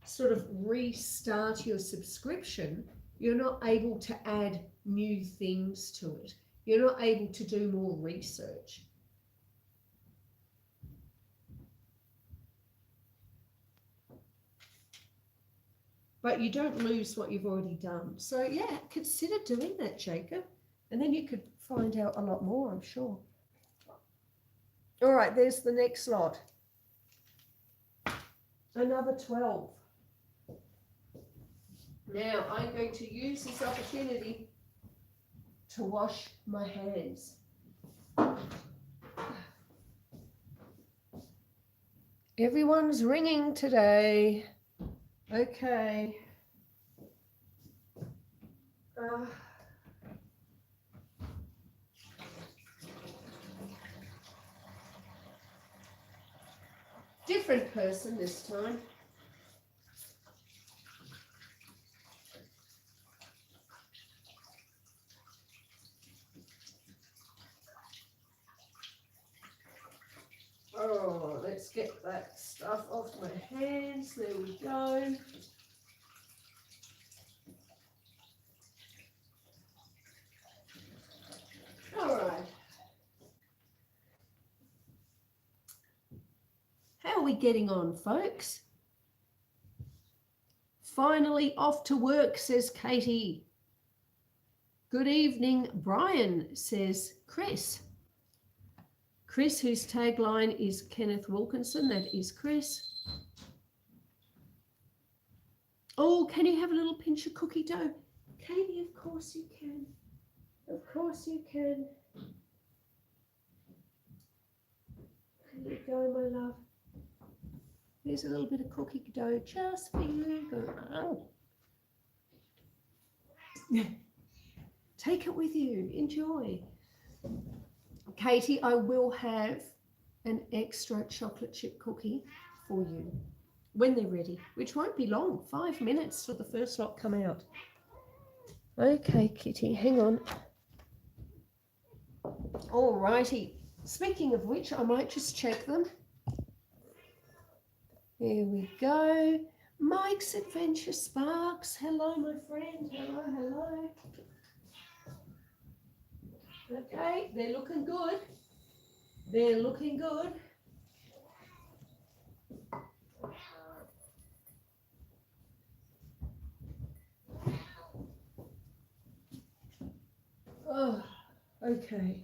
sort of restart your subscription, you're not able to add new things to it. You're not able to do more research. But you don't lose what you've already done. So yeah, consider doing that, Jacob. And then you could find out a lot more, I'm sure. All right, there's the next lot. Another 12. Now I'm going to use this opportunity to wash my hands. Everyone's ringing today. Okay. Different person this time. Oh, let's get that stuff off my hands. There we go. All right. How are we getting on, folks? finally off to work, says Katie. Good evening, Brian, says Chris. Chris, whose tagline is Kenneth Wilkinson. That is Chris. Oh, can you have a little pinch of cookie dough? Katie, of course you can. Of course you can. There you go, my love. There's a little bit of cookie dough just for you. Oh. Take it with you. Enjoy. Katie, I will have an extra chocolate chip cookie for you when they're ready, which won't be long. 5 minutes till the first lot come out. Okay, Kitty, hang on. All righty. Speaking of which, I might just check them. Here we go. Mike's Adventure Sparks. Hello, my friend. Hello, hello. Okay, they're looking good. They're looking good. Oh, okay.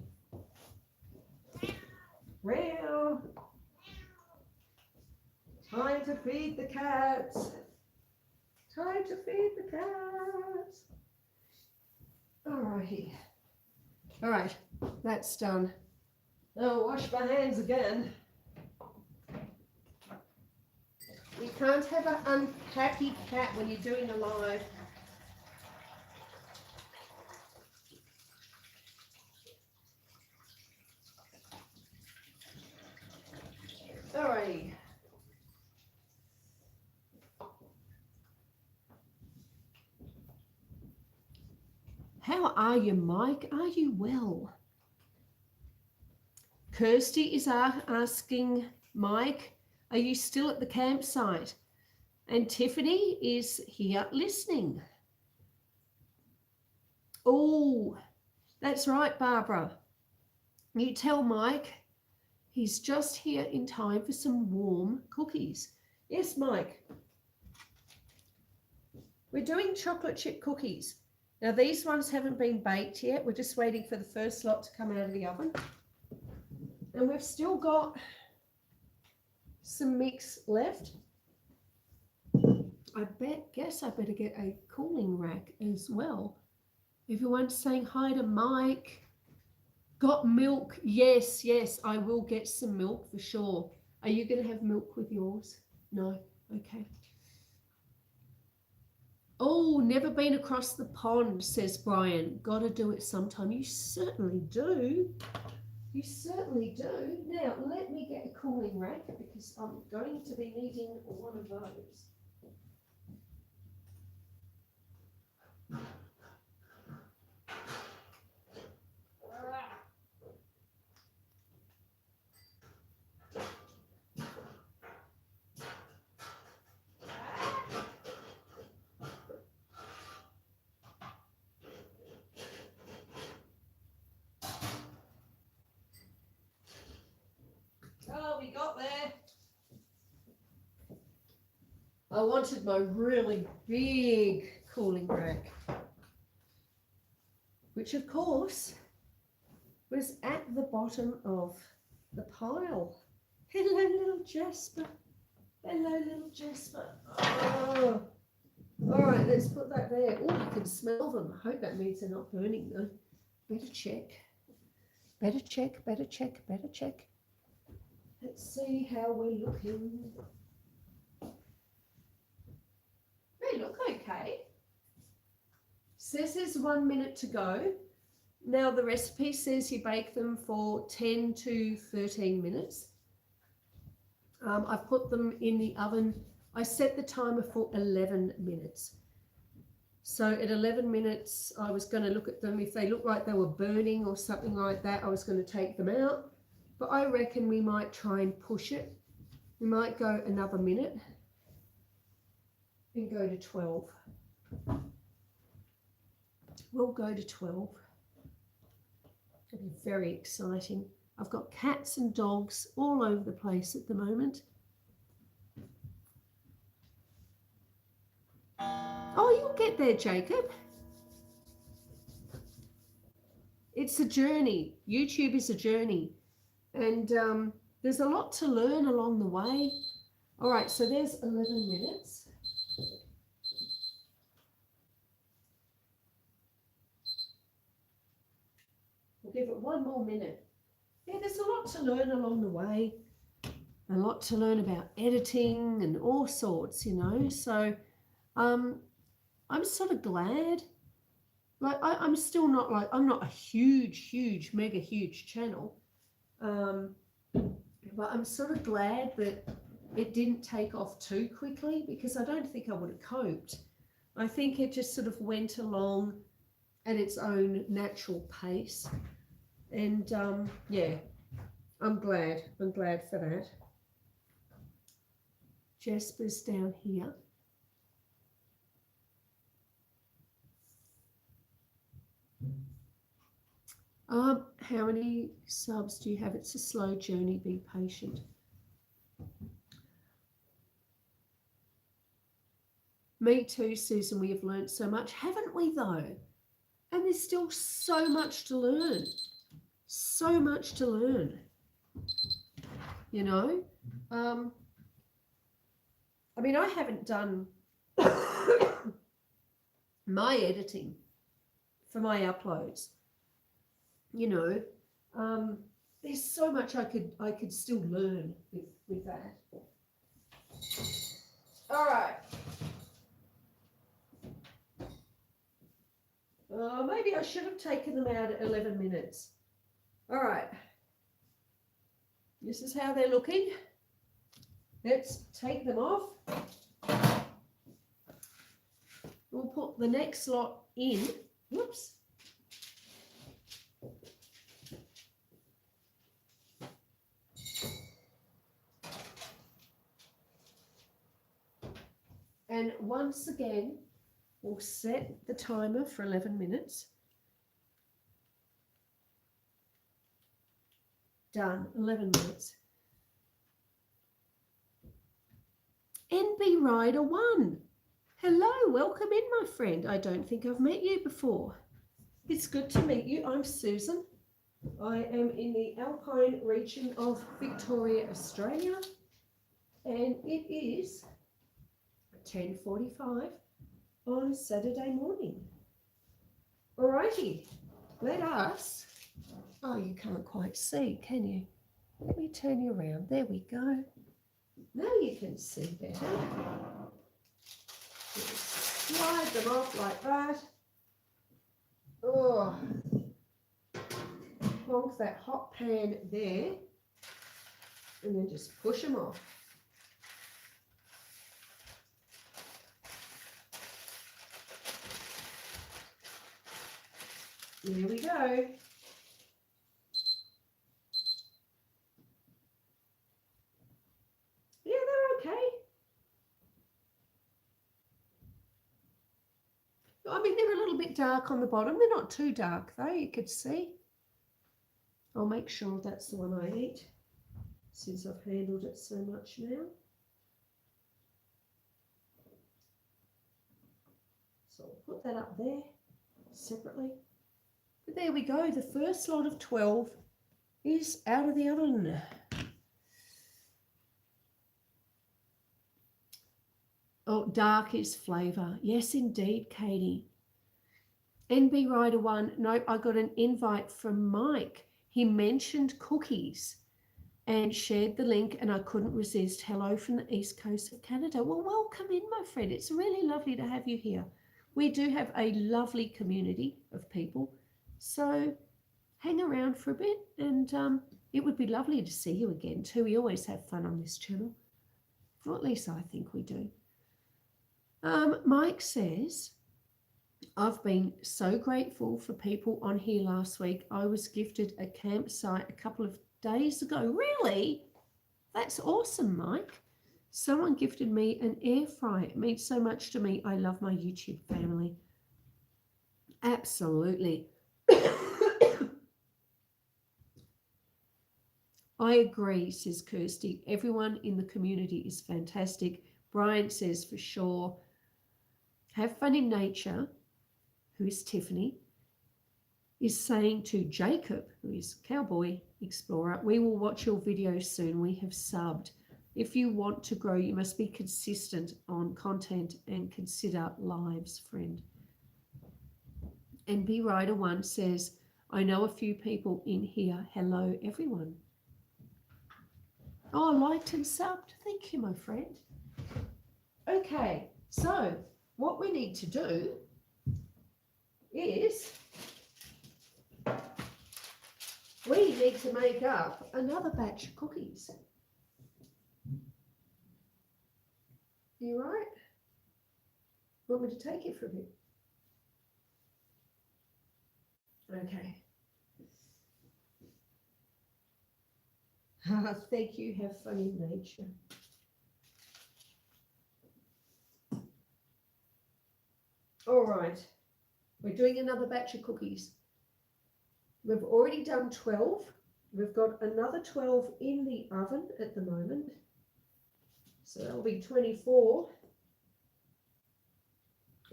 Well, time to feed the cats. Time to feed the cats. All righty. All right, that's done. I'll wash my hands again. You can't have an unhappy cat when you're doing a live. Alrighty. How are you, Mike? Are you well? Kirsty is asking Mike, are you still at the campsite? And Tiffany is here listening. Oh, that's right, Barbara. You tell Mike he's just here in time for some warm cookies. Yes, Mike. We're doing chocolate chip cookies. Now, these ones haven't been baked yet. We're just waiting for the first lot to come out of the oven. And we've still got some mix left. I guess I better get a cooling rack as well. Everyone's saying hi to Mike. Got milk? Yes, yes, I will get some milk for sure. Are you going to have milk with yours? No? Okay. Oh, never been across the pond, says Brian. Got to do it sometime. You certainly do. You certainly do. Now, let me get a cooling rack because I'm going to be needing one of those. Oh, we got there. I wanted my really big cooling rack, which of course was at the bottom of the pile. Hello, little Jasper. Hello, little Jasper. Oh. All right, let's put that there. Oh, I can smell them. I hope that means they're not burning though. Better check. Better check, better check, better check. Let's see how we're looking. They look okay. Says there's 1 minute to go. Now the recipe says you bake them for 10 to 13 minutes. I've put them in the oven. I set the timer for 11 minutes. So at 11 minutes, I was going to look at them. If they looked like they were burning or something like that, I was going to take them out. But I reckon we might try and push it. We might go another minute and go to 12. We'll go to 12. It'll be very exciting. I've got cats and dogs all over the place at the moment. get there, Jacob. It's a journey. YouTube is a journey. And there's a lot to learn along the way. All right, so there's 11 minutes. We'll give it one more minute. Yeah, there's a lot to learn along the way. A lot to learn about editing and all sorts, you know. So I'm sort of glad. Like I'm still not like, I'm not a huge, mega huge channel. But I'm sort of glad that it didn't take off too quickly, because I don't think I would have coped. I think it just sort of went along at its own natural pace. And yeah, I'm glad for that. Jasper's down here. How many subs do you have? It's a slow journey, be patient. Me too, Susan, we have learned so much, haven't we though? And there's still so much to learn. So much to learn. You know? I mean, I haven't done my editing for my uploads. You know, there's so much I could still learn with that. All right. Maybe I should have taken them out at 11 minutes. All right. This is how they're looking. Let's take them off. We'll put the next lot in. Whoops. And once again, we'll set the timer for 11 minutes. Done, 11 minutes. NB Rider 1. Hello, welcome in, my friend. I don't think I've met you before. It's good to meet you. I'm Susan. I am in the Alpine region of Victoria, Australia. And it is 10:45 on Saturday morning. Alrighty, let us, oh, you can't quite see, can you? Let me turn you around. There we go. Now you can see better. Just slide them off like that. Oh, plonk that hot pan there, and then just push them off. There we go. Yeah, they're okay. I mean, they're a little bit dark on the bottom. They're not too dark though, you could see. I'll make sure that's the one I eat, since I've handled it so much now. So I'll put that up there separately. But there we go, the first lot of 12 is out of the oven. Oh, dark is flavour. Yes, indeed, Katie. NB Rider 1, nope, I got an invite from Mike. He mentioned cookies and shared the link, and I couldn't resist. Hello from the east coast of Canada. Well, welcome in, my friend. It's really lovely to have you here. We do have a lovely community of people. So hang around for a bit, and it would be lovely to see you again too. We always have fun on this channel, or at least I think we do. Mike says, I've been so grateful for people on here last week. I was gifted a campsite a couple of days ago. Really? That's awesome, Mike. Someone gifted me an air fryer. It means so much to me. I love my YouTube family. Absolutely. I agree, says Kirsty. Everyone in the community is fantastic. Brian says for sure. Have Fun in Nature, who is Tiffany, is saying to Jacob, who is Cowboy Explorer, we will watch your videos soon. We have subbed. If you want to grow, you must be consistent on content and consider lives, friend. And B Rider 1 says, I know a few people in here. Hello, everyone. Oh, liked and subbed. Thank you, my friend. Okay, so what we need to do is we need to make up another batch of cookies. You all right? Want me to take it for a bit? Okay. Thank you. Have fun in nature. All right. We're doing another batch of cookies. We've already done 12. We've got another 12 in the oven at the moment. So that'll be 24.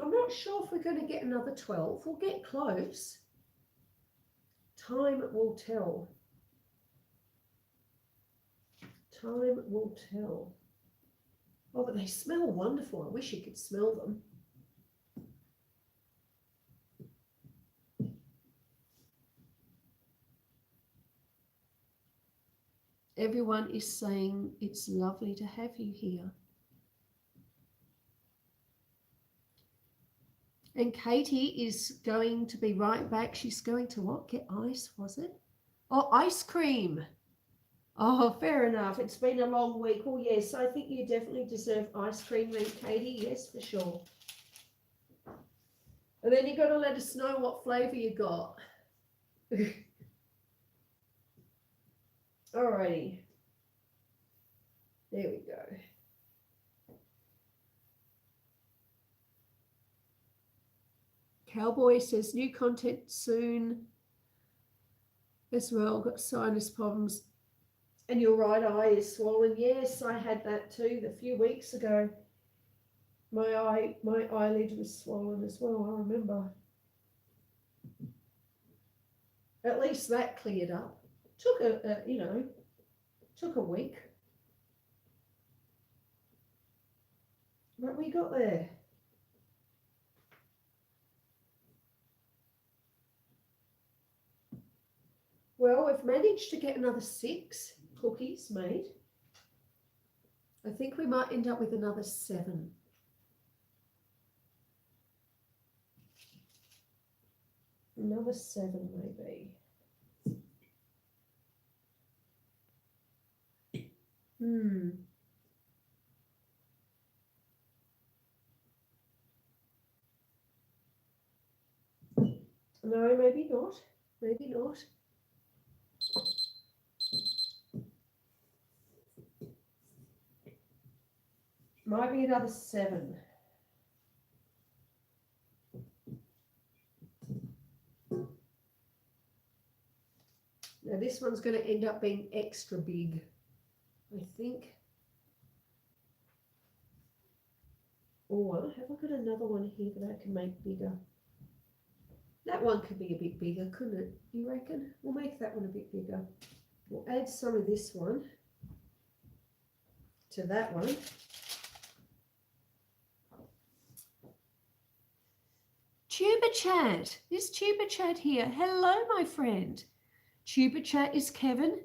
I'm not sure if we're going to get another 12. We'll get close. Time will tell. Time will tell. Oh, but they smell wonderful. I wish you could smell them. Everyone is saying it's lovely to have you here. And Katie is going to be right back. She's going to what? Get ice, was it? Oh, ice cream. Oh, fair enough. It's been a long week. Oh, yes, I think you definitely deserve ice cream then, Katie. Yes, for sure. And then you got to let us know what flavour you got. Alrighty. There we go. Cowboy says new content soon as well. Got sinus problems. And your right eye is swollen. Yes, I had that too a few weeks ago. My eyelid was swollen as well, I remember. At least that cleared up. Took took a week. But we got there. Well, we've managed to get another 6 cookies made. I think we might end up with another 7. Another 7 maybe. No, maybe not. Maybe not. Might be another 7. Now this one's going to end up being extra big, I think. Or have I got another one here that I can make bigger? That one could be a bit bigger, couldn't it? You reckon? We'll make that one a bit bigger. We'll add some of this one to that one. Tuba Chat. Is Tuba Chat here? Hello, my friend. Tuba Chat is Kevin.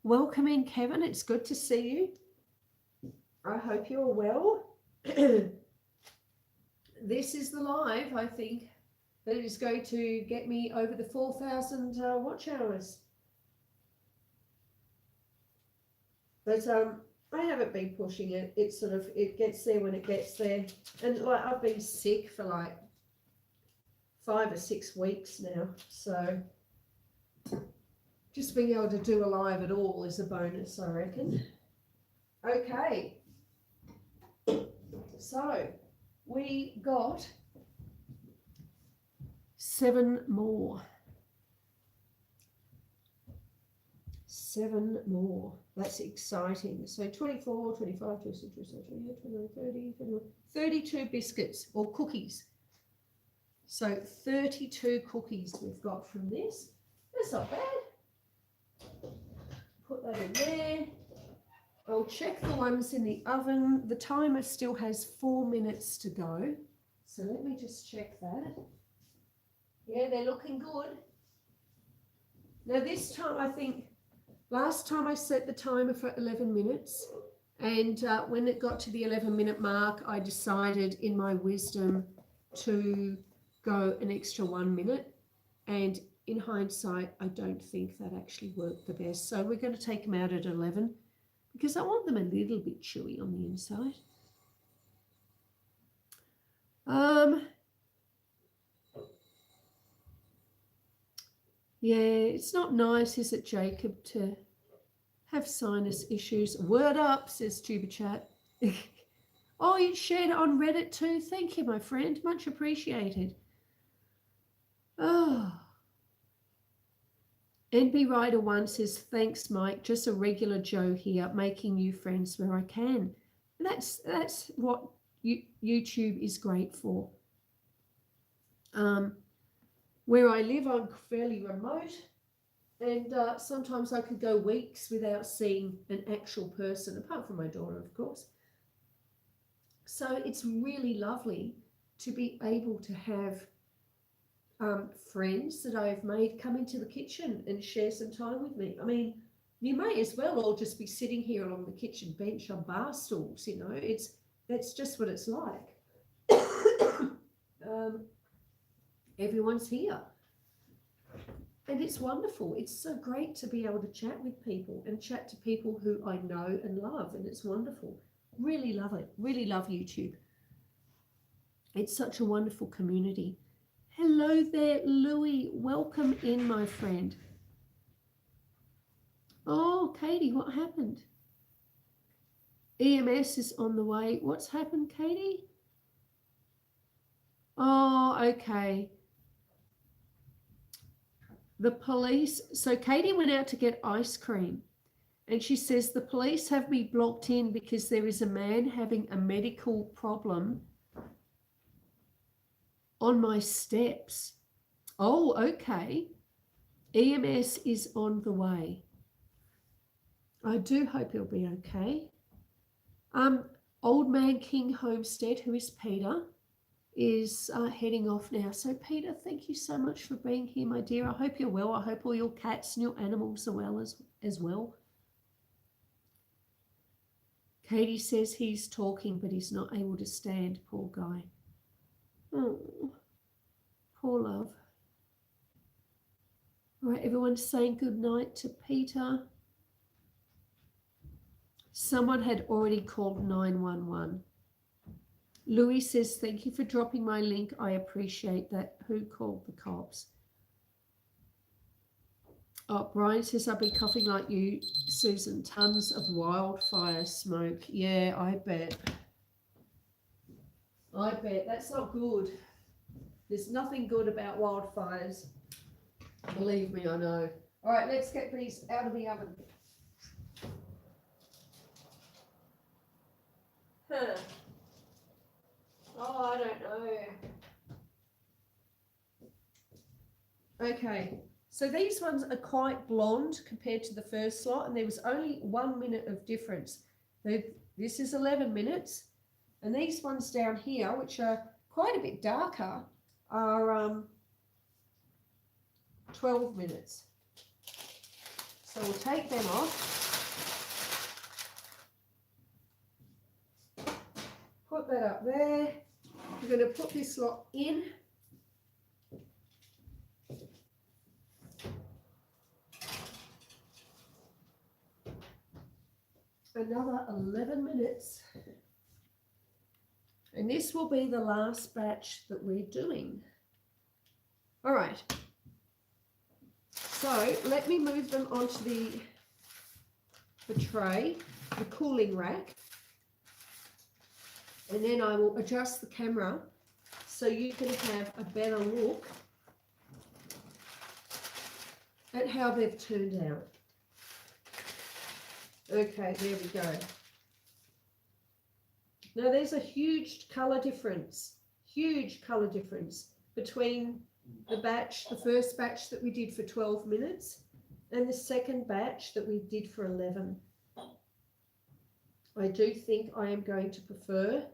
Welcome in, Kevin. It's good to see you. I hope you're well. This is the live, I think, that is going to get me over the 4,000 watch hours. But I haven't been pushing it. It's sort of, it gets there when it gets there. And like I've been sick for like 5 or 6 weeks now. So just being able to do a live at all is a bonus, I reckon. Okay. So we got 7 more. 7 more. That's exciting. So 24, 25, 26, 27, 28, 29, 30, 31, 32 biscuits or cookies. So 32 cookies we've got from this. That's not bad. Put that in there. I'll check the ones in the oven. The timer still has 4 minutes to go. So let me just check that. Yeah, they're looking good. Now this time, I think, last time I set the timer for 11 minutes. And when it got to the 11-minute mark, I decided in my wisdom to go an extra 1 minute. And in hindsight, I don't think that actually worked the best. So we're going to take them out at 11 because I want them a little bit chewy on the inside. Yeah, it's not nice, is it, Jacob, to have sinus issues? Word up, says Tuba Chat. Oh, you shared it on Reddit too. Thank you, my friend. Much appreciated. Oh. NB Rider 1 says, thanks, Mike. Just a regular Joe here, making new friends where I can. That's what YouTube is great for. Where I live, I'm fairly remote, and sometimes I could go weeks without seeing an actual person, apart from my daughter, of course. So it's really lovely to be able to have friends that I've made come into the kitchen and share some time with me. I mean, you may as well all just be sitting here along the kitchen bench on bar stools, you know. That's just what it's like. Everyone's here. And it's wonderful. It's so great to be able to chat with people and chat to people who I know and love, and it's wonderful. Really love it. Really love YouTube. It's such a wonderful community. Hello there, Louis. Welcome in, my friend. Oh, Katie, what happened? EMS is on the way. What's happened, Katie? Oh, okay. The police, so Katie went out to get ice cream and she says, the police have me blocked in because there is a man having a medical problem on my steps. Oh, okay. EMS is on the way. I do hope he'll be okay. Old Man King Homestead, who is Peter, is heading off now. So Peter, thank you so much for being here, my dear. I hope you're well. I hope all your cats and your animals are well as well. Katie says he's talking, but he's not able to stand. Poor guy. Oh, poor love. All right, everyone's saying good night to Peter. Someone had already called 911. Louis says, thank you for dropping my link. I appreciate that. Who called the cops? Oh, Brian says, I've been coughing like you, Susan. Tons of wildfire smoke. Yeah, I bet. I bet. That's not good. There's nothing good about wildfires. Believe me, I know. All right, let's get these out of the oven. Huh. Oh, I don't know. Okay, so these ones are quite blonde compared to the first lot, and there was only 1 minute of difference. This is 11 minutes, and these ones down here, which are quite a bit darker, are 12 minutes. So we'll take them off. Put that up there. We're going to put this lot in. Another 11 minutes. And this will be the last batch that we're doing. All right. So let me move them onto the tray, the cooling rack. And then I will adjust the camera so you can have a better look at how they've turned out. Okay, there we go. Now there's a huge colour difference between the first batch that we did for 12 minutes and the second batch that we did for 11. I do think I am going to prefer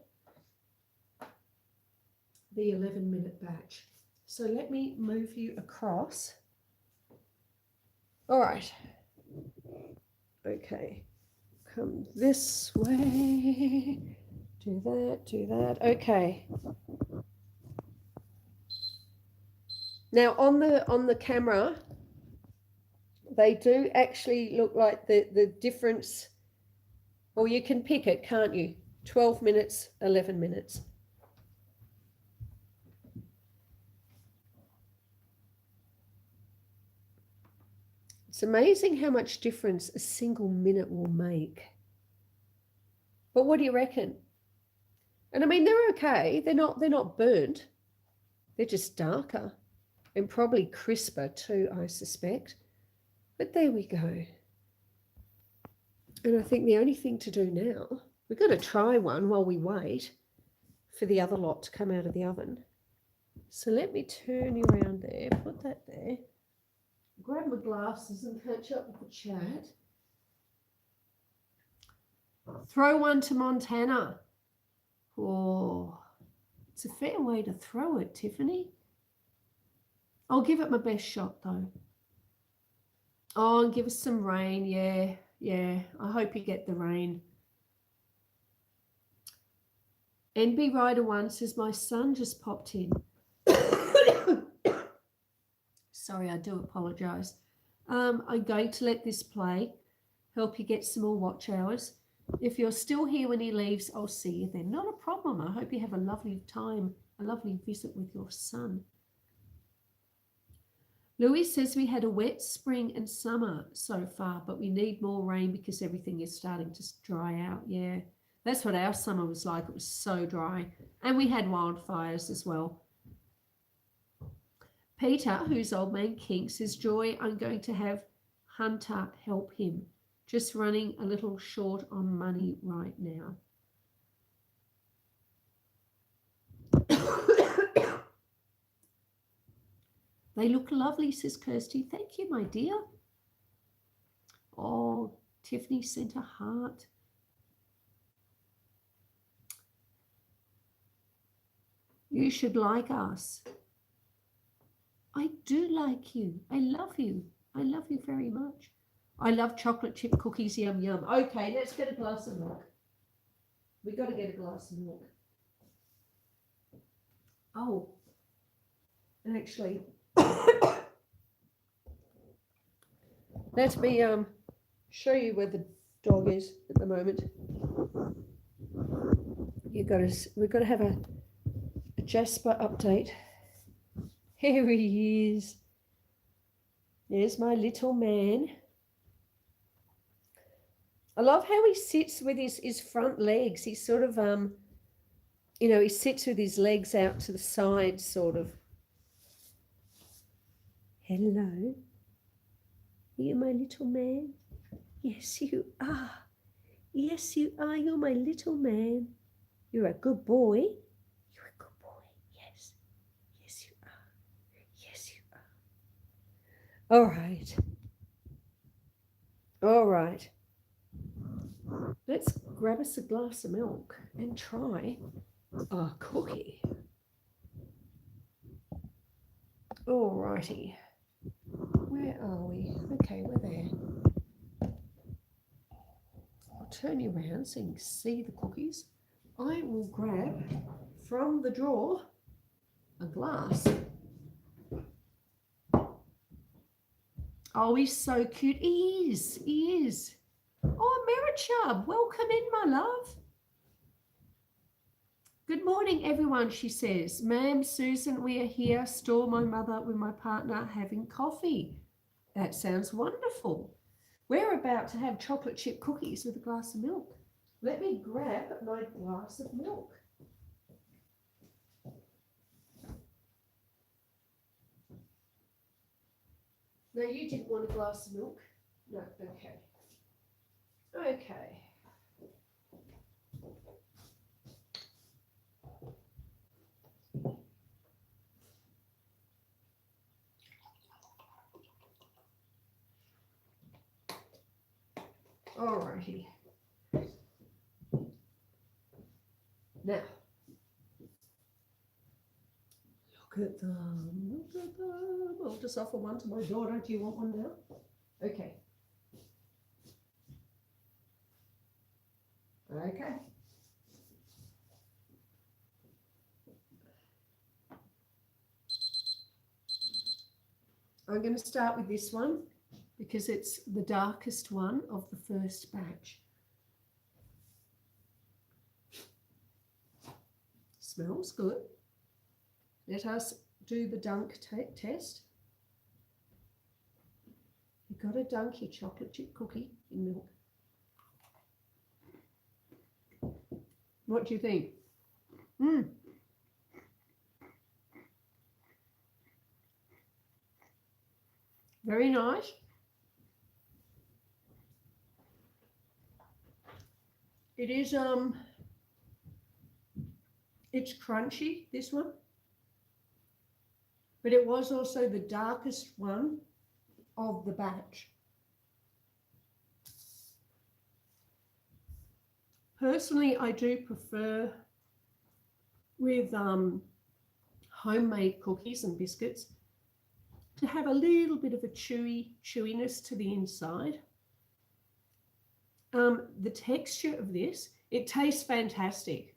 the 11-minute batch. So let me move you across. All right. Okay. Come this way. Do that. Okay. Now on the camera, they do actually look like the difference, or you can pick it, can't you? 12 minutes, 11 minutes. It's amazing how much difference a single minute will make. But what do you reckon? And I mean, they're okay. They're not burnt. They're just darker and probably crisper too, I suspect. But there we go. And I think the only thing to do now, we've got to try one while we wait for the other lot to come out of the oven. So let me turn you around there, put that there, grab my glasses and catch up with the chat. Throw one to Montana. Oh, it's a fair way to throw it, Tiffany. I'll give it my best shot though. Oh, and give us some rain. Yeah. I hope you get the rain. NB Rider 1 says, my son just popped in. Sorry, I do apologise. I'm going to let this play, help you get some more watch hours. If you're still here when he leaves, I'll see you then. Not a problem. I hope you have a lovely time, a lovely visit with your son. Louis says we had a wet spring and summer so far, but we need more rain because everything is starting to dry out. Yeah, that's what our summer was like. It was so dry. And we had wildfires as well. Peter, who's Old Man King, says, Joy, I'm going to have Hunter help him. Just running a little short on money right now. They look lovely, says Kirsty. Thank you, my dear. Oh, Tiffany sent a heart. You should like us. I do like you. I love you. I love you very much. I love chocolate chip cookies. Yum, yum. Okay, let's get a glass of milk. We've got to get a glass of milk. Oh, and actually, let me show you where the dog is at the moment. We've got to have a Jasper update. Here he is. There's my little man. I love how he sits with his front legs. He's sort of, he sits with his legs out to the side, sort of. Hello. Are you my little man? Yes, you are. Yes, you are. You're my little man. You're a good boy. You're a good boy. Yes. Yes, you are. Yes, you are. All right. All right. Let's grab us a glass of milk and try our cookie. All righty. Where are we? Okay, we're there. I'll turn you around so you can see the cookies. I will grab from the drawer a glass. Oh, he's so cute. He is. Oh, Merichub, welcome in, my love. Good morning, everyone, she says. Ma'am, Susan, we are here, store my mother with my partner having coffee. That sounds wonderful. We're about to have chocolate chip cookies with a glass of milk. Let me grab my glass of milk. No, you didn't want a glass of milk? No, okay. Okay. Alrighty. Now, look at them. Look at them. I'll just offer one to my daughter. Do you want one now? Okay. Okay. I'm going to start with this one because it's the darkest one of the first batch. Smells good. Let us do the dunk test. You've got to dunk your chocolate chip cookie in milk. What do you think? Very nice. It is it's crunchy, this one, but it was also the darkest one of the batch. Personally, I do prefer with homemade cookies and biscuits to have a little bit of a chewiness to the inside. The texture of this, it tastes fantastic.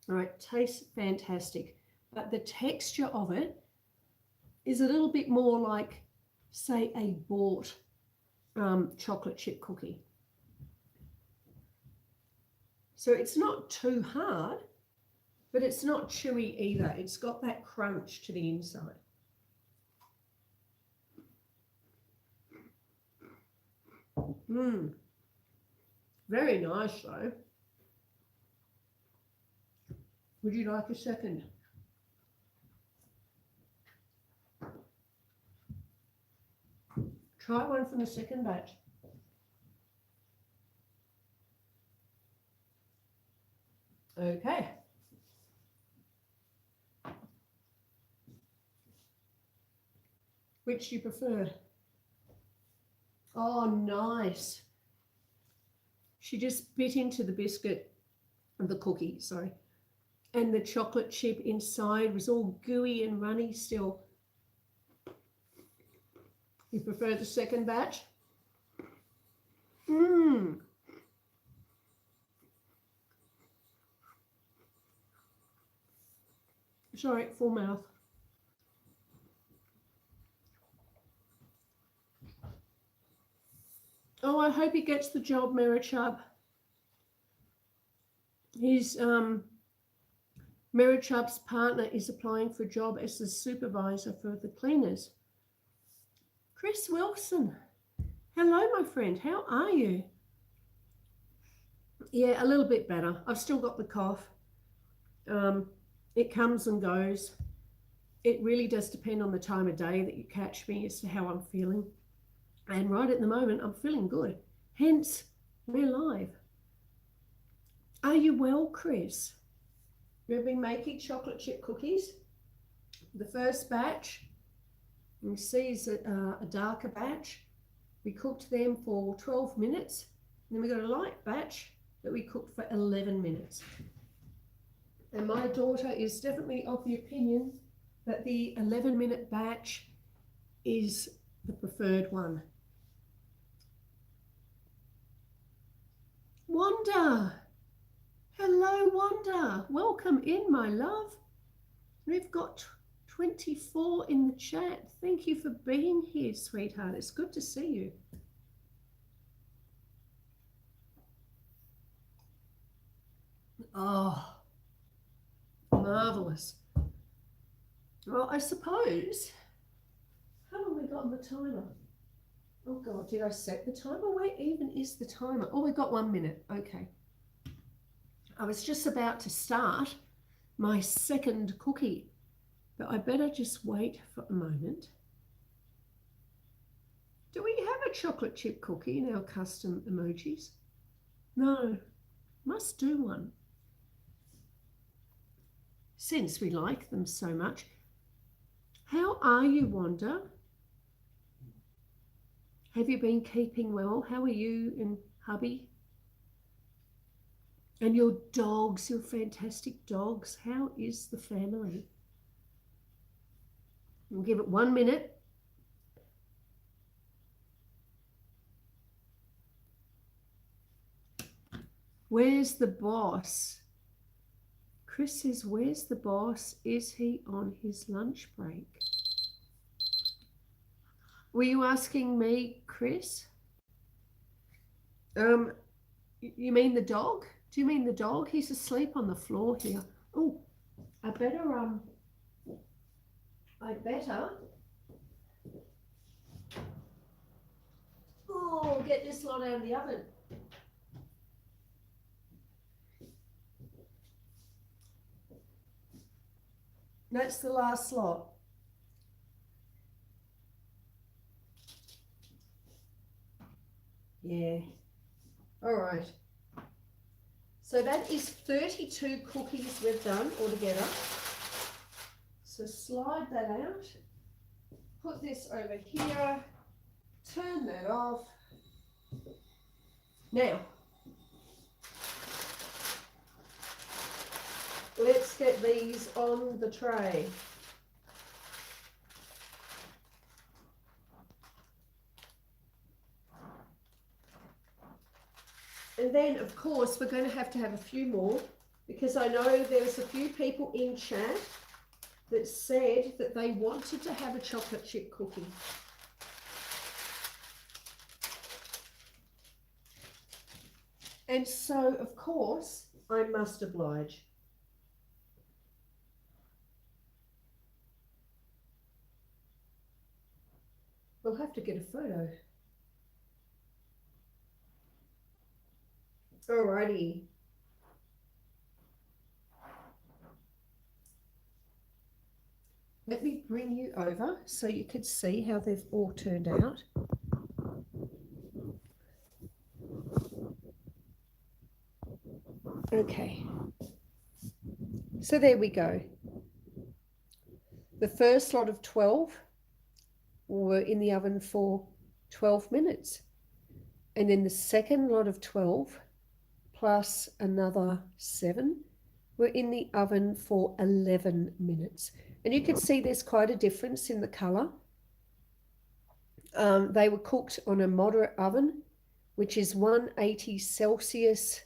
All right, tastes fantastic, but the texture of it is a little bit more like, say, a bought chocolate chip cookie. So it's not too hard, but it's not chewy either. It's got that crunch to the inside. Very nice though. Would you like a second? Try one from the second batch. Okay. Which do you prefer? Oh, nice. She just bit into the biscuit, the cookie, sorry. And the chocolate chip inside was all gooey and runny still. You prefer the second batch? Sorry, full mouth. Oh, I hope he gets the job, Marichub. His Marichub's partner is applying for a job as the supervisor for the cleaners. Chris Wilson. Hello, my friend. How are you? Yeah, a little bit better. I've still got the cough. It comes and goes. It really does depend on the time of day that you catch me as to how I'm feeling. And right at the moment, I'm feeling good. Hence, we're live. Are you well, Chris? We've been making chocolate chip cookies. The first batch, you see, is a darker batch. We cooked them for 12 minutes. And then we got a light batch that we cooked for 11 minutes. And my daughter is definitely of the opinion that the 11-minute batch is the preferred one. Wanda! Hello, Wanda. Welcome in, my love. We've got 24 in the chat. Thank you for being here, sweetheart. It's good to see you. Oh, marvelous. Well, I suppose, how long have we got on the timer? Oh God, did I set the timer? Where even is the timer? Oh, we got 1 minute. Okay. I was just about to start my second cookie, but I better just wait for a moment. Do we have a chocolate chip cookie in our custom emojis? No, must do one. Since we like them so much. How are you, Wanda? Have you been keeping well? How are you and hubby? And your dogs, your fantastic dogs. How is the family? We'll give it 1 minute. Where's the boss? Chris says, where's the boss? Is he on his lunch break? Were you asking me, Chris? You mean the dog? Do you mean the dog? He's asleep on the floor here. Oh, I better get this lot out of the oven. That's the last lot. Yeah. All right. So that is 32 cookies we've done altogether. So slide that out. Put this over here. Turn that off. Now, let's get these on the tray. And then, of course, we're going to have a few more, because I know there's a few people in chat that said that they wanted to have a chocolate chip cookie. And so, of course, I must oblige. We'll have to get a photo. Alrighty. Let me bring you over so you could see how they've all turned out. Okay. So there we go. The first lot of 12 were in the oven for 12 minutes. And then the second lot of 12 plus another 7 were in the oven for 11 minutes. And you can see there's quite a difference in the colour. They were cooked on a moderate oven, which is 180 Celsius.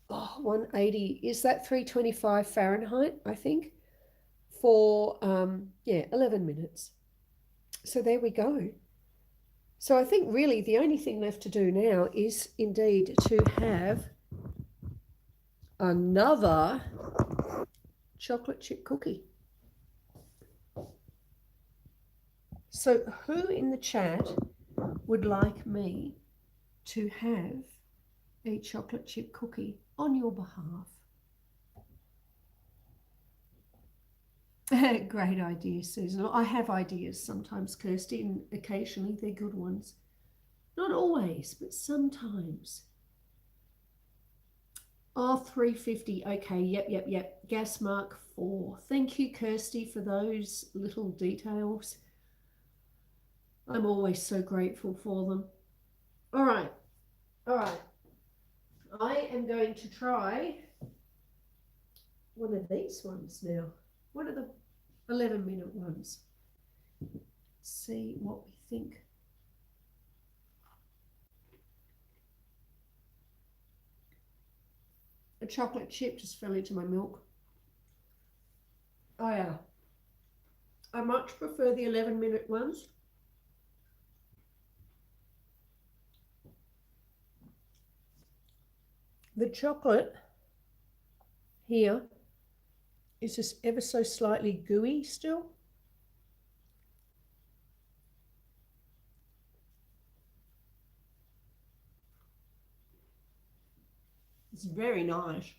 Oh, 180, is that 325 Fahrenheit, I think, for, 11 minutes. So there we go. So I think really the only thing left to do now is indeed to have another chocolate chip cookie. So who in the chat would like me to have a chocolate chip cookie on your behalf? Great idea, Susan. I have ideas sometimes, Kirsty, and occasionally they're good ones. Not always, but sometimes. Oh, 350. Okay, yep. Gas mark 4. Thank you, Kirsty, for those little details. I'm always so grateful for them. All right. I am going to try one of these ones now. One of the 11-minute ones. See what we think. A chocolate chip just fell into my milk. Oh yeah. I much prefer the 11-minute ones. The chocolate here is just ever so slightly gooey still. It's very nice.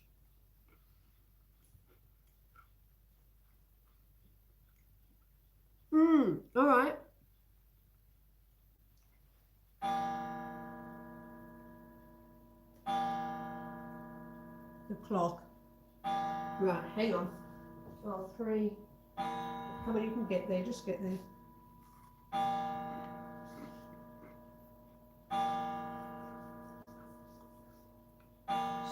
All right. the clock. Right, hang on. Oh, 3. How many you can get there? Just get there.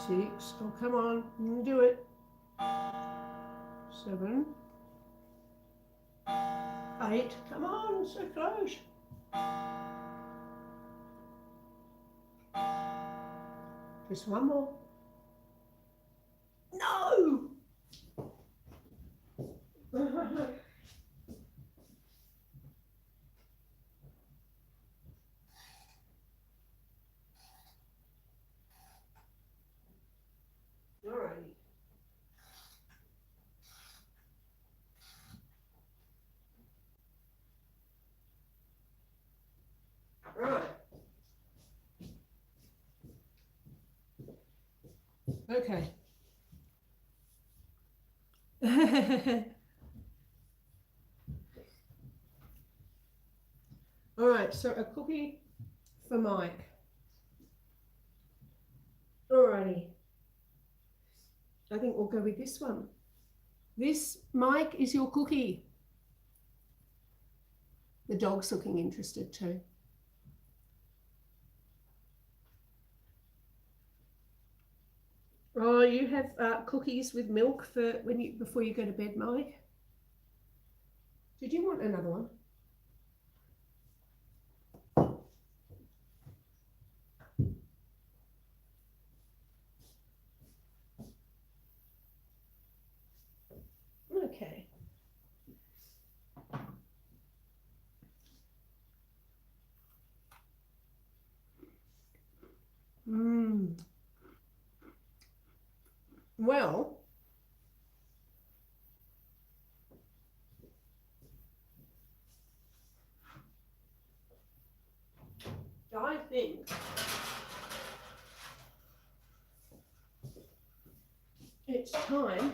6. Oh, come on. You can do it. 7. 8. Come on, so close. Just one more. No! Alrighty. Right. Okay. All right, so a cookie for Mike. Alrighty. I think we'll go with this one. This, Mike, is your cookie. The dog's looking interested too. Oh, you have cookies with milk for before you go to bed, Mike? Did you want another one? Okay. Well, I think it's time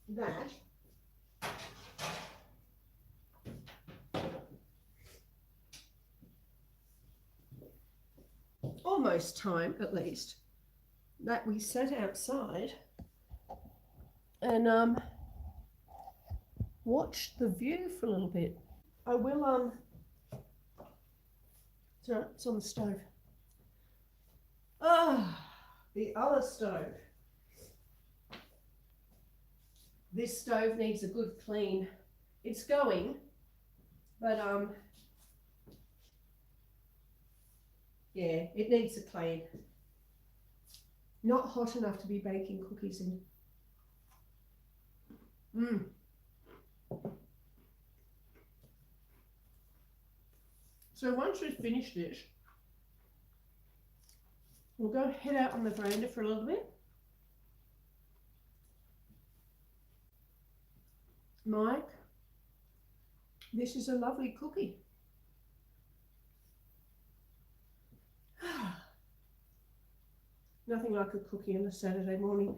that almost time, at least, that we sat outside and watched the view for a little bit. I will so it's on the stove. The other stove. This stove needs a good clean. It's going, but yeah, it needs a clean. Not hot enough to be baking cookies in. So once we've finished this, we'll go head out on the veranda for a little bit. Mike, this is a lovely cookie. Nothing like a cookie on a Saturday morning.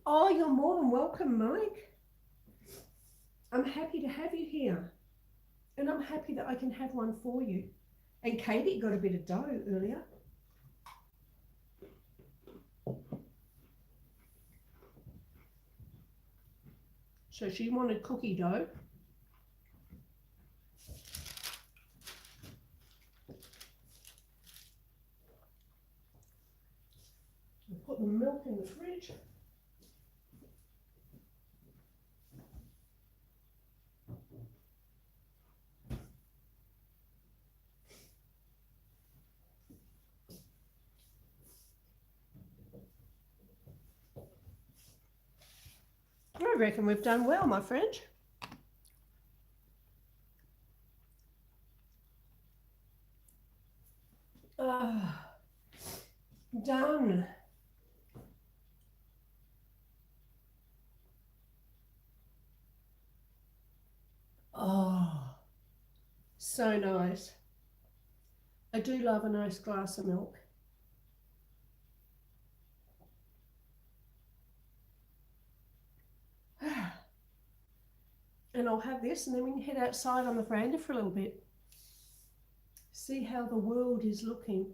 Oh, you're more than welcome, Mike. I'm happy to have you here. And I'm happy that I can have one for you. And Katie got a bit of dough earlier. So she wanted cookie dough. I'll put the milk in the fridge. I reckon we've done well, my friend. Done. Oh, so nice. I do love a nice glass of milk. I'll have this, and then we can head outside on the veranda for a little bit. See how the world is looking.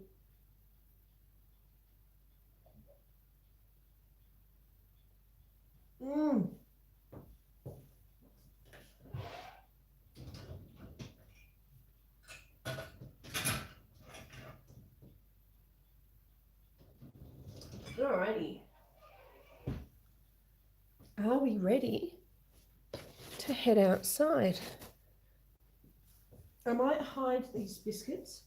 Alrighty. Are we ready to head outside? I might hide these biscuits.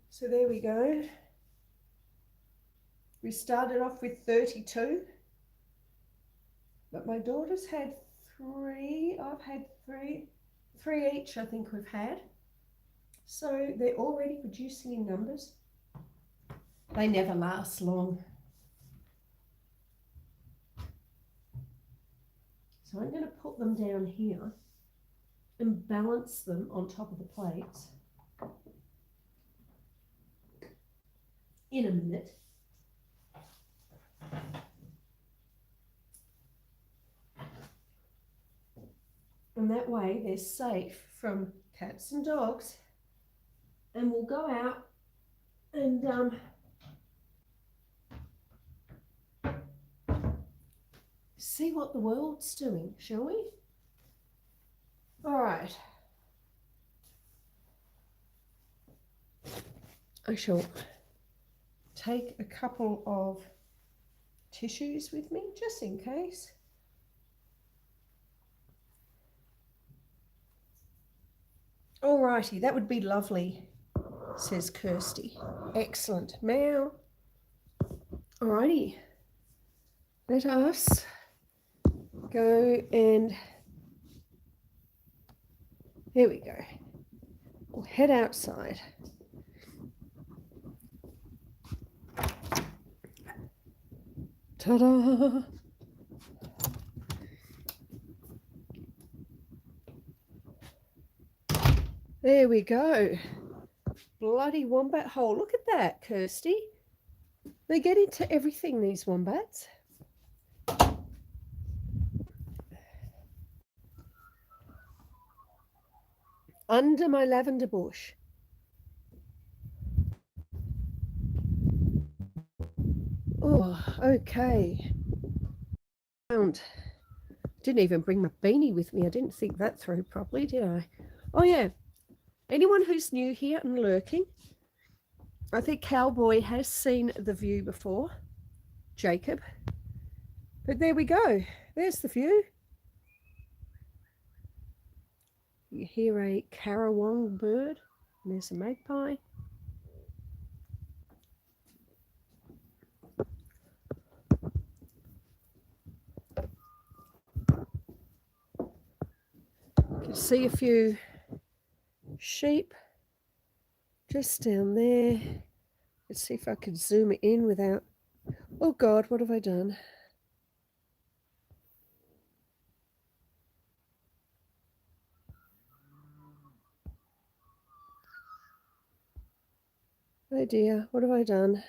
So there we go. We started off with 32, but my daughter's had 3. I've had 3 each, I think we've had. So they're already producing in numbers. They never last long. So I'm going to put them down here and balance them on top of the plates in a minute. And that way they're safe from cats and dogs. And we'll go out and see what the world's doing, shall we? All right. I shall take a couple of tissues with me, just in case. Alrighty, that would be lovely, says Kirsty. Excellent. Meow. Alrighty. Let us go and there we go. We'll head outside. Ta-da! There we go. Bloody wombat hole. Look at that, Kirsty. They get into everything, these wombats. Under my lavender bush. Oh, okay. Didn't even bring my beanie with me. I didn't think that through properly, did I? Oh, yeah. Anyone who's new here and lurking, I think Cowboy has seen the view before, Jacob. But there we go. There's the view. You hear a carawong bird, and there's a magpie. You can see a few sheep just down there. Let's see if I could zoom it in without... Oh God, what have I done? Oh dear, what have I done?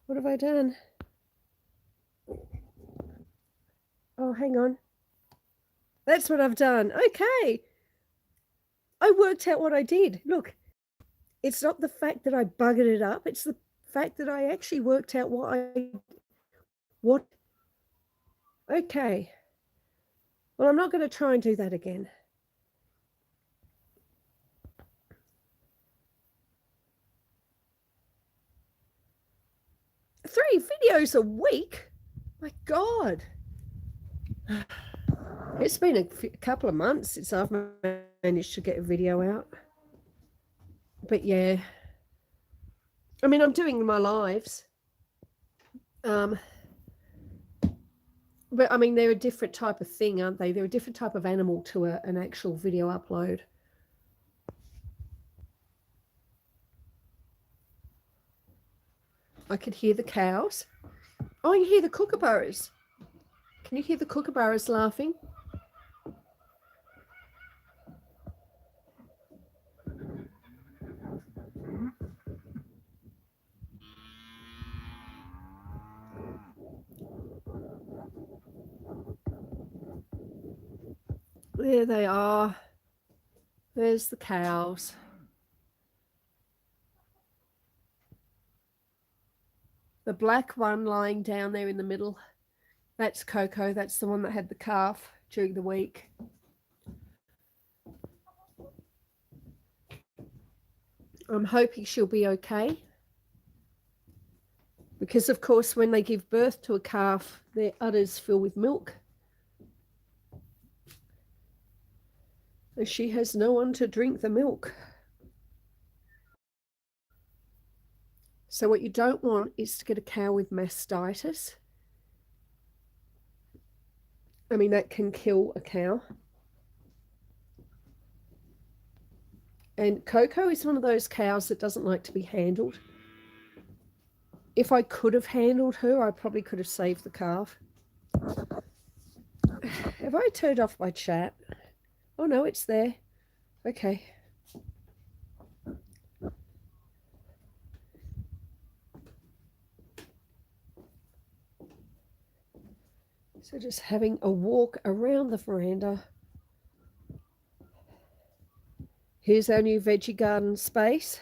What have I done? Oh, hang on. That's what I've done. Okay. I worked out what I did. Look, it's not the fact that I buggered it up. It's the fact that I actually worked out what. Okay. Well, I'm not going to try and do that again. Three videos a week? My God. It's been a couple of months since I've managed to get a video out. But yeah, I mean, I'm doing my lives. But I mean, they're a different type of thing, aren't they? They're a different type of animal to an actual video upload. I could hear the cows. Oh, you hear the kookaburras. Can you hear the kookaburras laughing? There they are. There's the cows. The black one lying down there in the middle, that's Coco. That's the one that had the calf during the week. I'm hoping she'll be okay. Because, of course, when they give birth to a calf, their udders fill with milk. And she has no one to drink the milk. So what you don't want is to get a cow with mastitis. I mean, that can kill a cow. And Coco is one of those cows that doesn't like to be handled. If I could have handled her, I probably could have saved the calf. Have I turned off my chat? Oh no, it's there. Okay. So just having a walk around the veranda. Here's our new veggie garden space.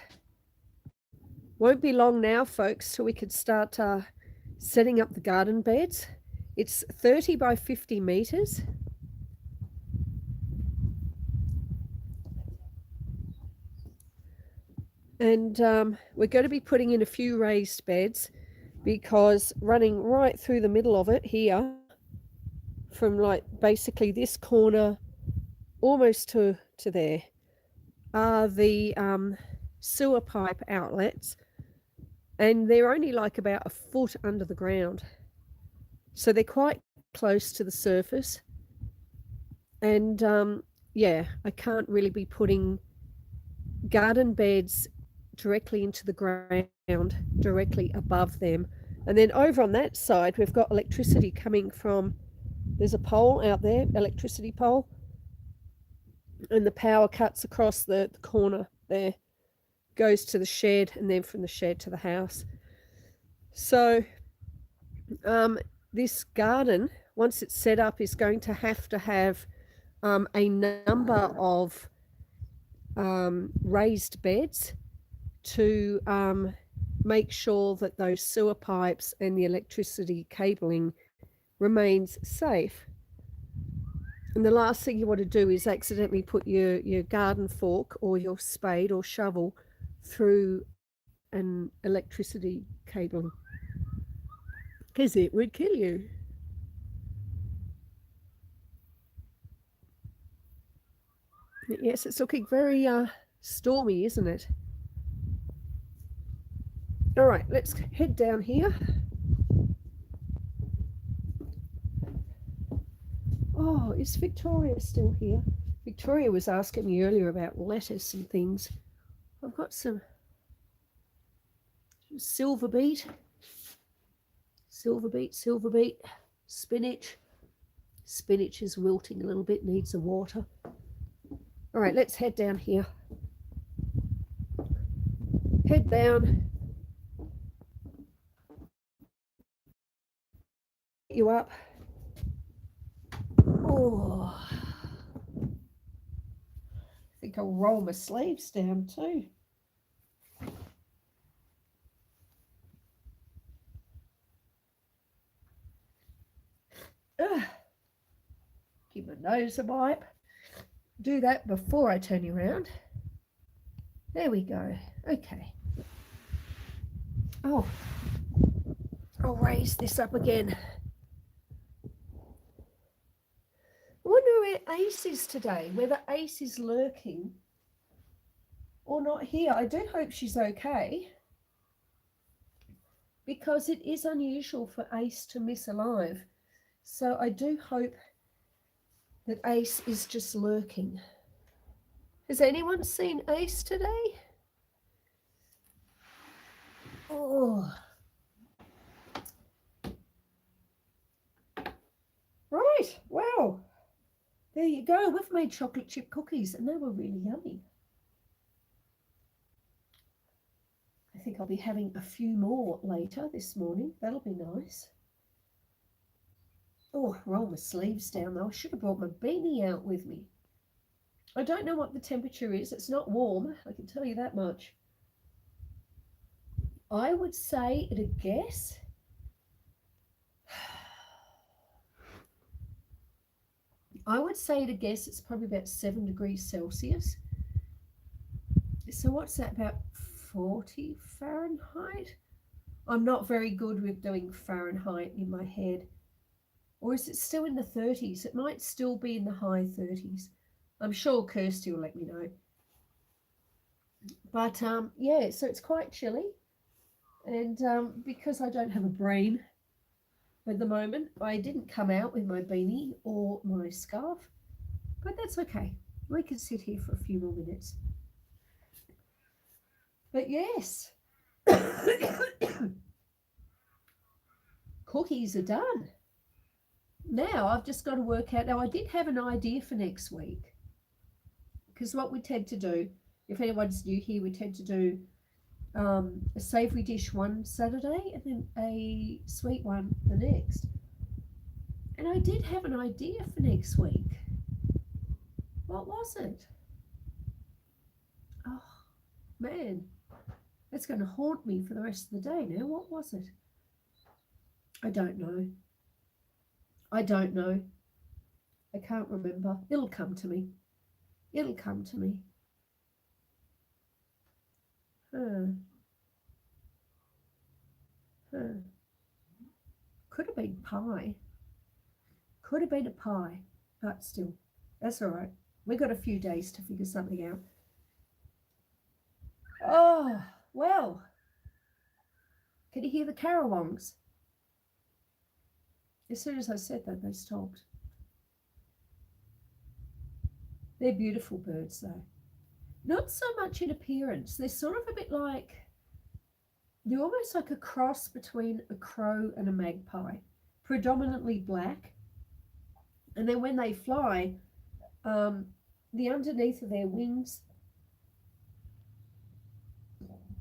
Won't be long now, folks, till we could start setting up the garden beds. It's 30 by 50 meters. And we're going to be putting in a few raised beds, because running right through the middle of it here, from like basically this corner almost to there, are the sewer pipe outlets, and they're only like about a foot under the ground. So they're quite close to the surface. And yeah, I can't really be putting garden beds directly into the ground, directly above them. And then over on that side, we've got electricity coming from, there's a pole out there, electricity pole, and the power cuts across the corner there, goes to the shed, and then from the shed to the house. So this garden, once it's set up, is going to have a number of raised beds to make sure that those sewer pipes and the electricity cabling remains safe. And the last thing you want to do is accidentally put your garden fork or your spade or shovel through an electricity cabling, because it would kill you. Yes, it's looking very stormy, isn't it? All right, let's head down here. Oh, is Victoria still here? Victoria was asking me earlier about lettuce and things. I've got some silver beet, spinach. Spinach is wilting a little bit, needs some water. All right, let's head down here. Head down. You up. Oh, I think I'll roll my sleeves down too. Give my nose a wipe. Do that before I turn you around. There we go. Okay. Oh, I'll raise this up again. I wonder where Ace is today, whether Ace is lurking or not here. I do hope she's okay, because it is unusual for Ace to miss alive. So I do hope that Ace is just lurking. Has anyone seen Ace today? Oh. Right, wow. There you go. We've made chocolate chip cookies and they were really yummy. I think I'll be having a few more later this morning. That'll be nice. Oh, roll my sleeves down though. I should have brought my beanie out with me. I don't know what the temperature is. It's not warm, I can tell you that much. I would say at a guess, it's probably about 7 degrees Celsius. So what's that, about 40 Fahrenheit? I'm not very good with doing Fahrenheit in my head. Or is it still in the 30s? It might still be in the high 30s. I'm sure Kirsty will let me know. But yeah, so it's quite chilly. And because I don't have a brain at the moment, I didn't come out with my beanie or my scarf. But that's okay. We can sit here for a few more minutes. But yes, cookies are done. Now I've just got to work out. Now I did have an idea for next week, because what we tend to do, if anyone's new here, we tend to do a savoury dish one Saturday and then a sweet one the next. And I did have an idea for next week. What was it? Oh man, it's going to haunt me for the rest of the day now. What was it? I don't know. I can't remember. It'll come to me. Could have been pie. Could have been a pie. But still, that's all right. We've got a few days to figure something out. Oh, well. Can you hear the carawongs? As soon as I said that, they stopped. They're beautiful birds, though. Not so much in appearance. They're sort of a bit like, they're almost like a cross between a crow and a magpie, predominantly black. And then when they fly, the underneath of their wings,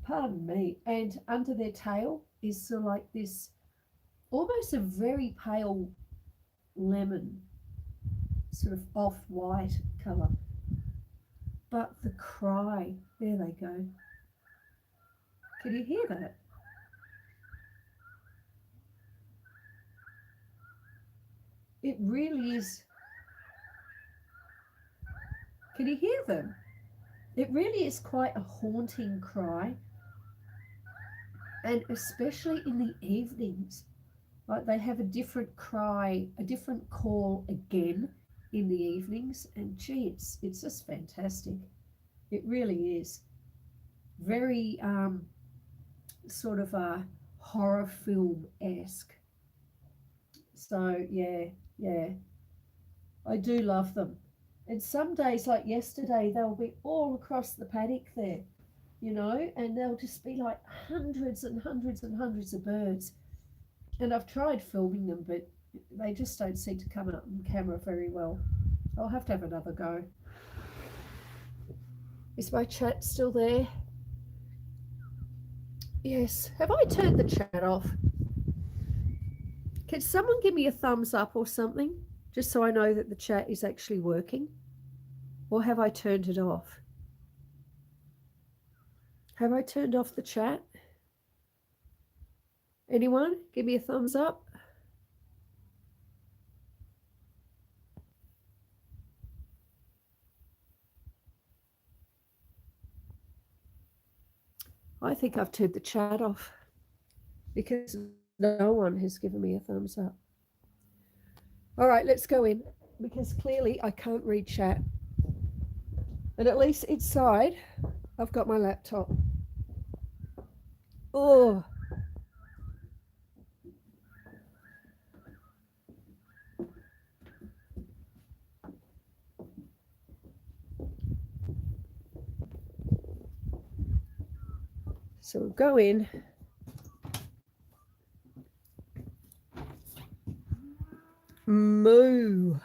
pardon me, and under their tail is sort of like this, almost a very pale lemon, sort of off-white colour. But the cry, there they go. Can you hear that? It really is. Can you hear them? It really is quite a haunting cry. And especially in the evenings, like they have a different cry, a different call again in the evenings. And gee, it's just fantastic. It really is. Very sort of a horror film-esque. So yeah, I do love them. And some days, like yesterday, they'll be all across the paddock there, you know, and there'll just be like hundreds and hundreds and hundreds of birds. And I've tried filming them, but they just don't seem to come up on camera very well. I'll have to have another go. Is my chat still there? Yes. Have I turned the chat off? Can someone give me a thumbs up or something, just so I know that the chat is actually working? Or have I turned it off? Have I turned off the chat? Anyone? Give me a thumbs up. I think I've turned the chat off because no one has given me a thumbs up. All right, let's go in, because clearly I can't read chat. And at least inside, I've got my laptop. Oh. So we'll go in. Moo.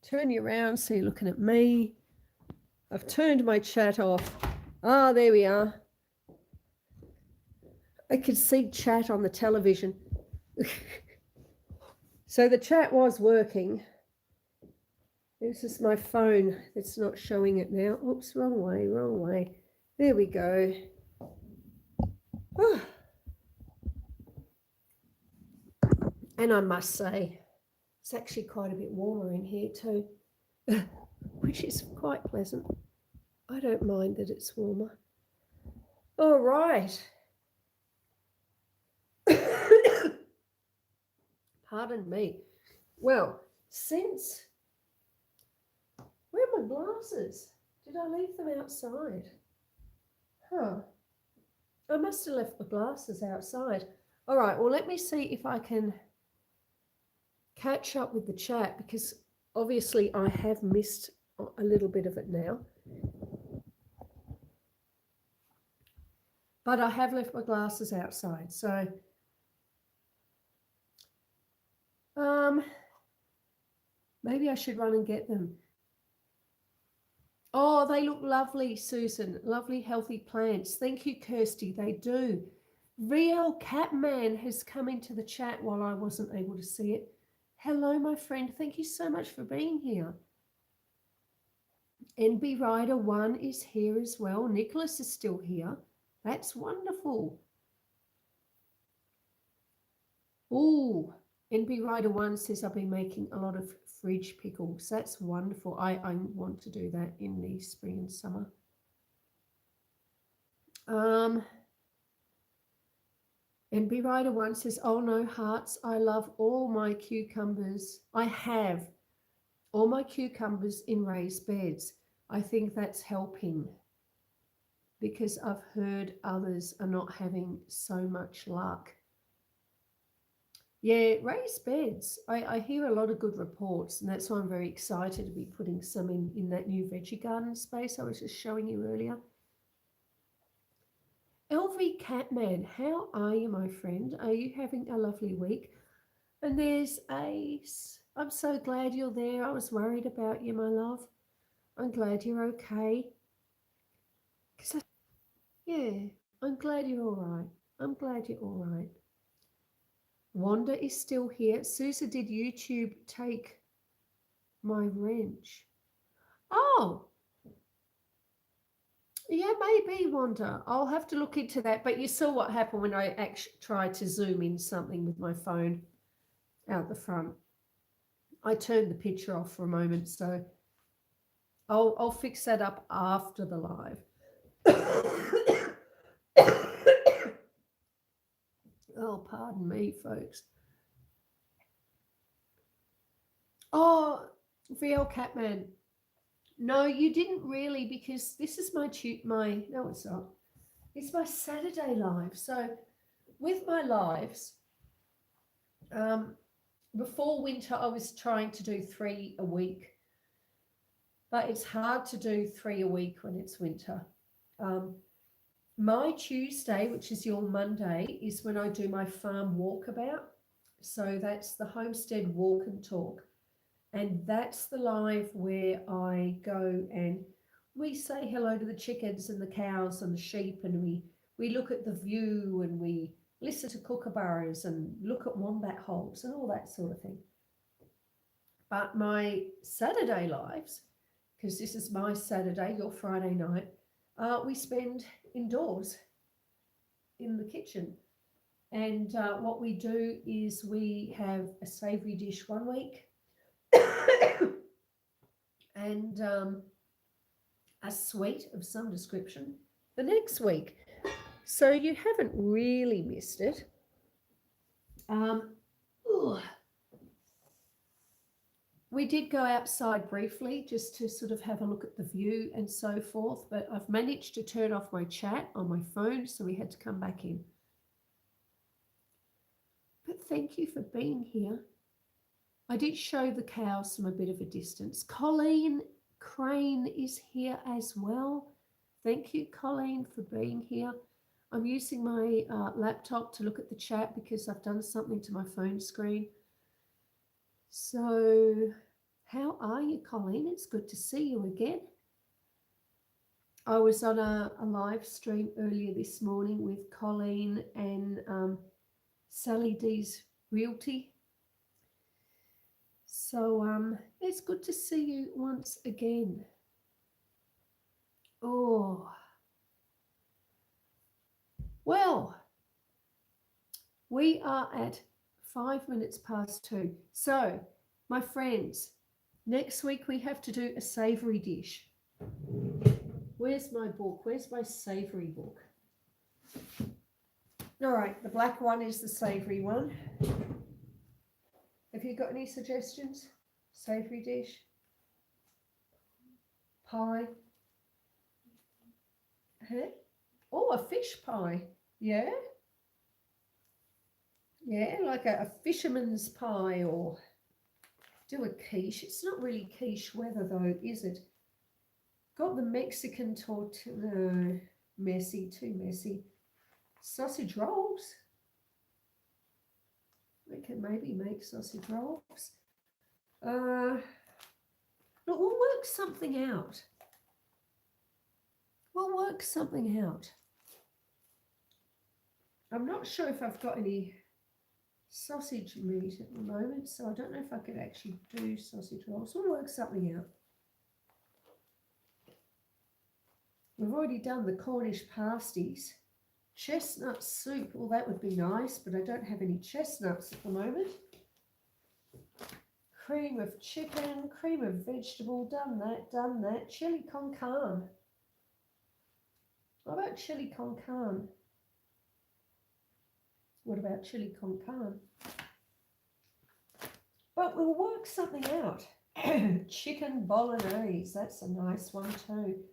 Turn you around so you're looking at me. I've turned my chat off. Ah, there we are. I could see chat on the television. So the chat was working. This is my phone that's not showing it now. Oops, wrong way, wrong way. There we go. Oh. And I must say, it's actually quite a bit warmer in here too, which is quite pleasant. I don't mind that it's warmer. All right. Pardon me. Well, since... Where are my glasses? Did I leave them outside? Huh. I must have left my glasses outside. All right, well, let me see if I can catch up with the chat, because obviously I have missed a little bit of it now. But I have left my glasses outside, so maybe I should run and get them. Oh, they look lovely, Susan. Lovely, healthy plants. Thank you, Kirsty. They do. Real Catman has come into the chat while I wasn't able to see it. Hello, my friend. Thank you so much for being here. NB Rider 1 is here as well. Nicholas is still here. That's wonderful. Oh, NB Rider 1 says I've been making a lot of fridge pickles. That's wonderful. I want to do that in the spring and summer. NB Rider 1 says, oh no, hearts, I love all my cucumbers. I have all my cucumbers in raised beds. I think that's helping, because I've heard others are not having so much luck. Yeah, raised beds. I hear a lot of good reports, and that's why I'm very excited to be putting some in that new veggie garden space I was just showing you earlier. LV Catman, how are you, my friend? Are you having a lovely week? And there's Ace. I'm so glad you're there. I was worried about you, my love. I'm glad you're okay. Yeah, I'm glad you're all right. I'm glad you're all right. Wanda is still here. Susa, did YouTube take my wrench? Oh, yeah, maybe, Wanda. I'll have to look into that. But you saw what happened when I actually tried to zoom in something with my phone out the front. I turned the picture off for a moment, so I'll fix that up after the live. Oh, pardon me, folks. Oh, VL Catman. No, you didn't really, because this is no, it's not. It's my Saturday live. So with my lives, before winter, I was trying to do 3 a week, but it's hard to do 3 a week when it's winter. My Tuesday, which is your Monday, is when I do my farm walkabout. So that's the homestead walk and talk. And that's the live where I go and we say hello to the chickens and the cows and the sheep, and we look at the view, and we listen to kookaburras and look at wombat holes and all that sort of thing. But my Saturday lives, because this is my Saturday, your Friday night, we spend indoors in the kitchen. And what we do is we have a savoury dish one week and a sweet of some description the next week. So you haven't really missed it. We did go outside briefly just to sort of have a look at the view and so forth, but I've managed to turn off my chat on my phone, so we had to come back in. But thank you for being here. I did show the cows from a bit of a distance. Colleen Crane is here as well. Thank you, Colleen, for being here. I'm using my laptop to look at the chat because I've done something to my phone screen. So how are you, Colleen? It's good to see you again. I was on a live stream earlier this morning with Colleen and Sally D's Realty. So it's good to see you once again. Oh, well, we are at 2:05. So, my friends, next week we have to do a savoury dish. Where's my book? Where's my savoury book? All right, the black one is the savoury one. Have you got any suggestions? Savoury dish? Pie? Huh? Oh, a fish pie. Yeah? Yeah, like a fisherman's pie, or do a quiche. It's not really quiche weather though, is it? Got the Mexican tortilla. No, messy, too messy. Sausage rolls. We can maybe make sausage rolls. Look, we'll work something out. We'll work something out. I'm not sure if I've got any sausage meat at the moment, so I don't know if I could actually do sausage rolls. We'll work something out. We've already done the Cornish pasties. Chestnut soup, well, that would be nice, but I don't have any chestnuts at the moment. Cream of chicken, cream of vegetable, done that. Chili con carne. What about chili con carne? What about chili con carne? But we'll work something out. Chicken bolognese, that's a nice one too.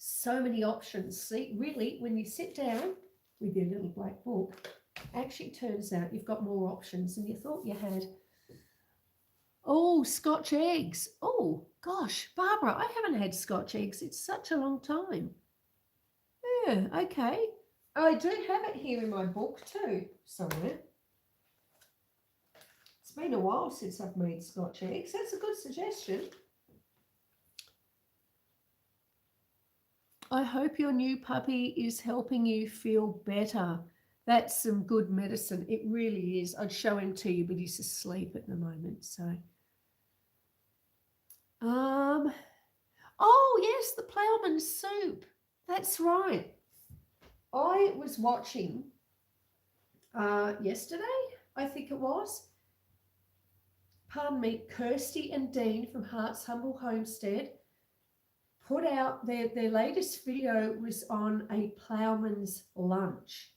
So many options. See, really, when you sit down with your little black book, actually turns out you've got more options than you thought you had. Oh, Scotch eggs. Oh, gosh, Barbara, I haven't had Scotch eggs. It's such a long time. Yeah, okay. I do have it here in my book too, somewhere. It's been a while since I've made Scotch eggs. That's a good suggestion. I hope your new puppy is helping you feel better. That's some good medicine. It really is. I'd show him to you, but he's asleep at the moment. So, oh yes, the ploughman's soup. That's right. I was watching yesterday, I think it was. Pardon me, Kirsty and Dean from Heart's Humble Homestead put out their latest video was on a ploughman's lunch,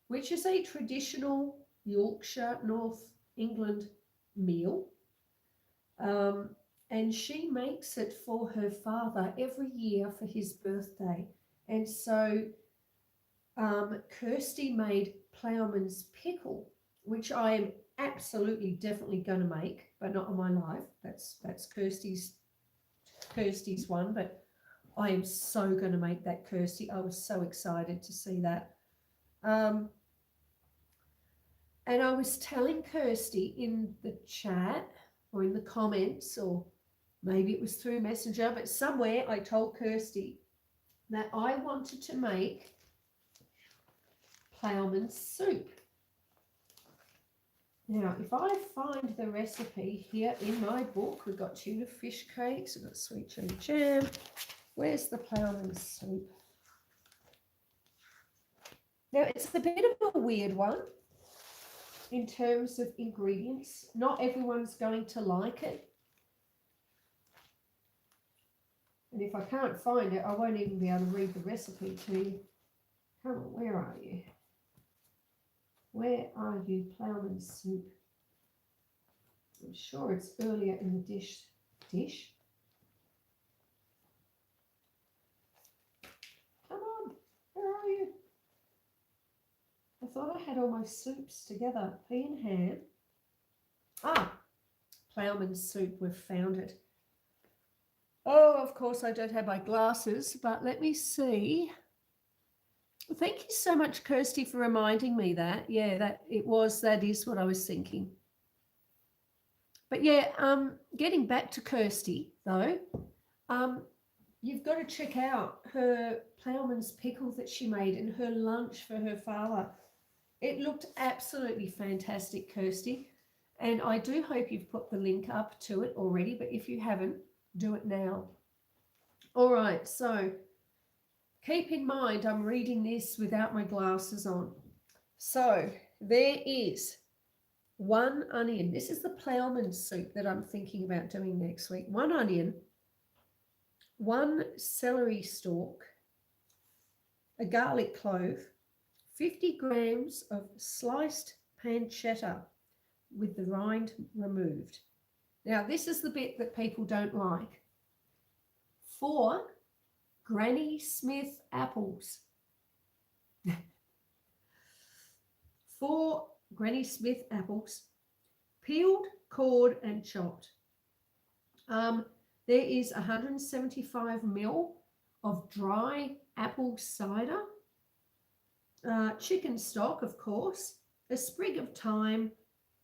which is a traditional Yorkshire, North England meal. And she makes it for her father every year for his birthday. And so Kirsty made ploughman's pickle, which I am absolutely definitely going to make, but not on my life. That's Kirsty's one, but I am so going to make that, Kirsty. I was so excited to see that. And I was telling Kirsty in the chat or in the comments, or maybe it was through Messenger, but somewhere I told Kirsty that I wanted to make ploughman's soup. Now, if I find the recipe here in my book, we've got tuna fish cakes, we've got sweet chili jam. Where's the ploughman's soup? Now, it's a bit of a weird one in terms of ingredients. Not everyone's going to like it. And if I can't find it, I won't even be able to read the recipe to you. Come on, where are you? Where are you, ploughman's soup? I'm sure it's earlier in the dish. Come on, where are you? I thought I had all my soups together. Pea and ham. Ah, ploughman's soup, we've found it. Oh, of course I don't have my glasses, but let me see. Thank you so much, Kirsty, for reminding me that. Yeah, that is what I was thinking. But yeah, getting back to Kirsty though, you've got to check out her ploughman's pickle that she made and her lunch for her father. It looked absolutely fantastic, Kirsty. And I do hope you've put the link up to it already, but if you haven't, do it now. All right, so keep in mind I'm reading this without my glasses on. So there is 1 onion. This is the ploughman soup that I'm thinking about doing next week. 1 onion, 1 celery stalk, a garlic clove, 50 grams of sliced pancetta with the rind removed. Now, this is the bit that people don't like. 4 Granny Smith apples. 4 Granny Smith apples, peeled, cored, and chopped. There is 175 ml of dry apple cider, chicken stock, of course, a sprig of thyme,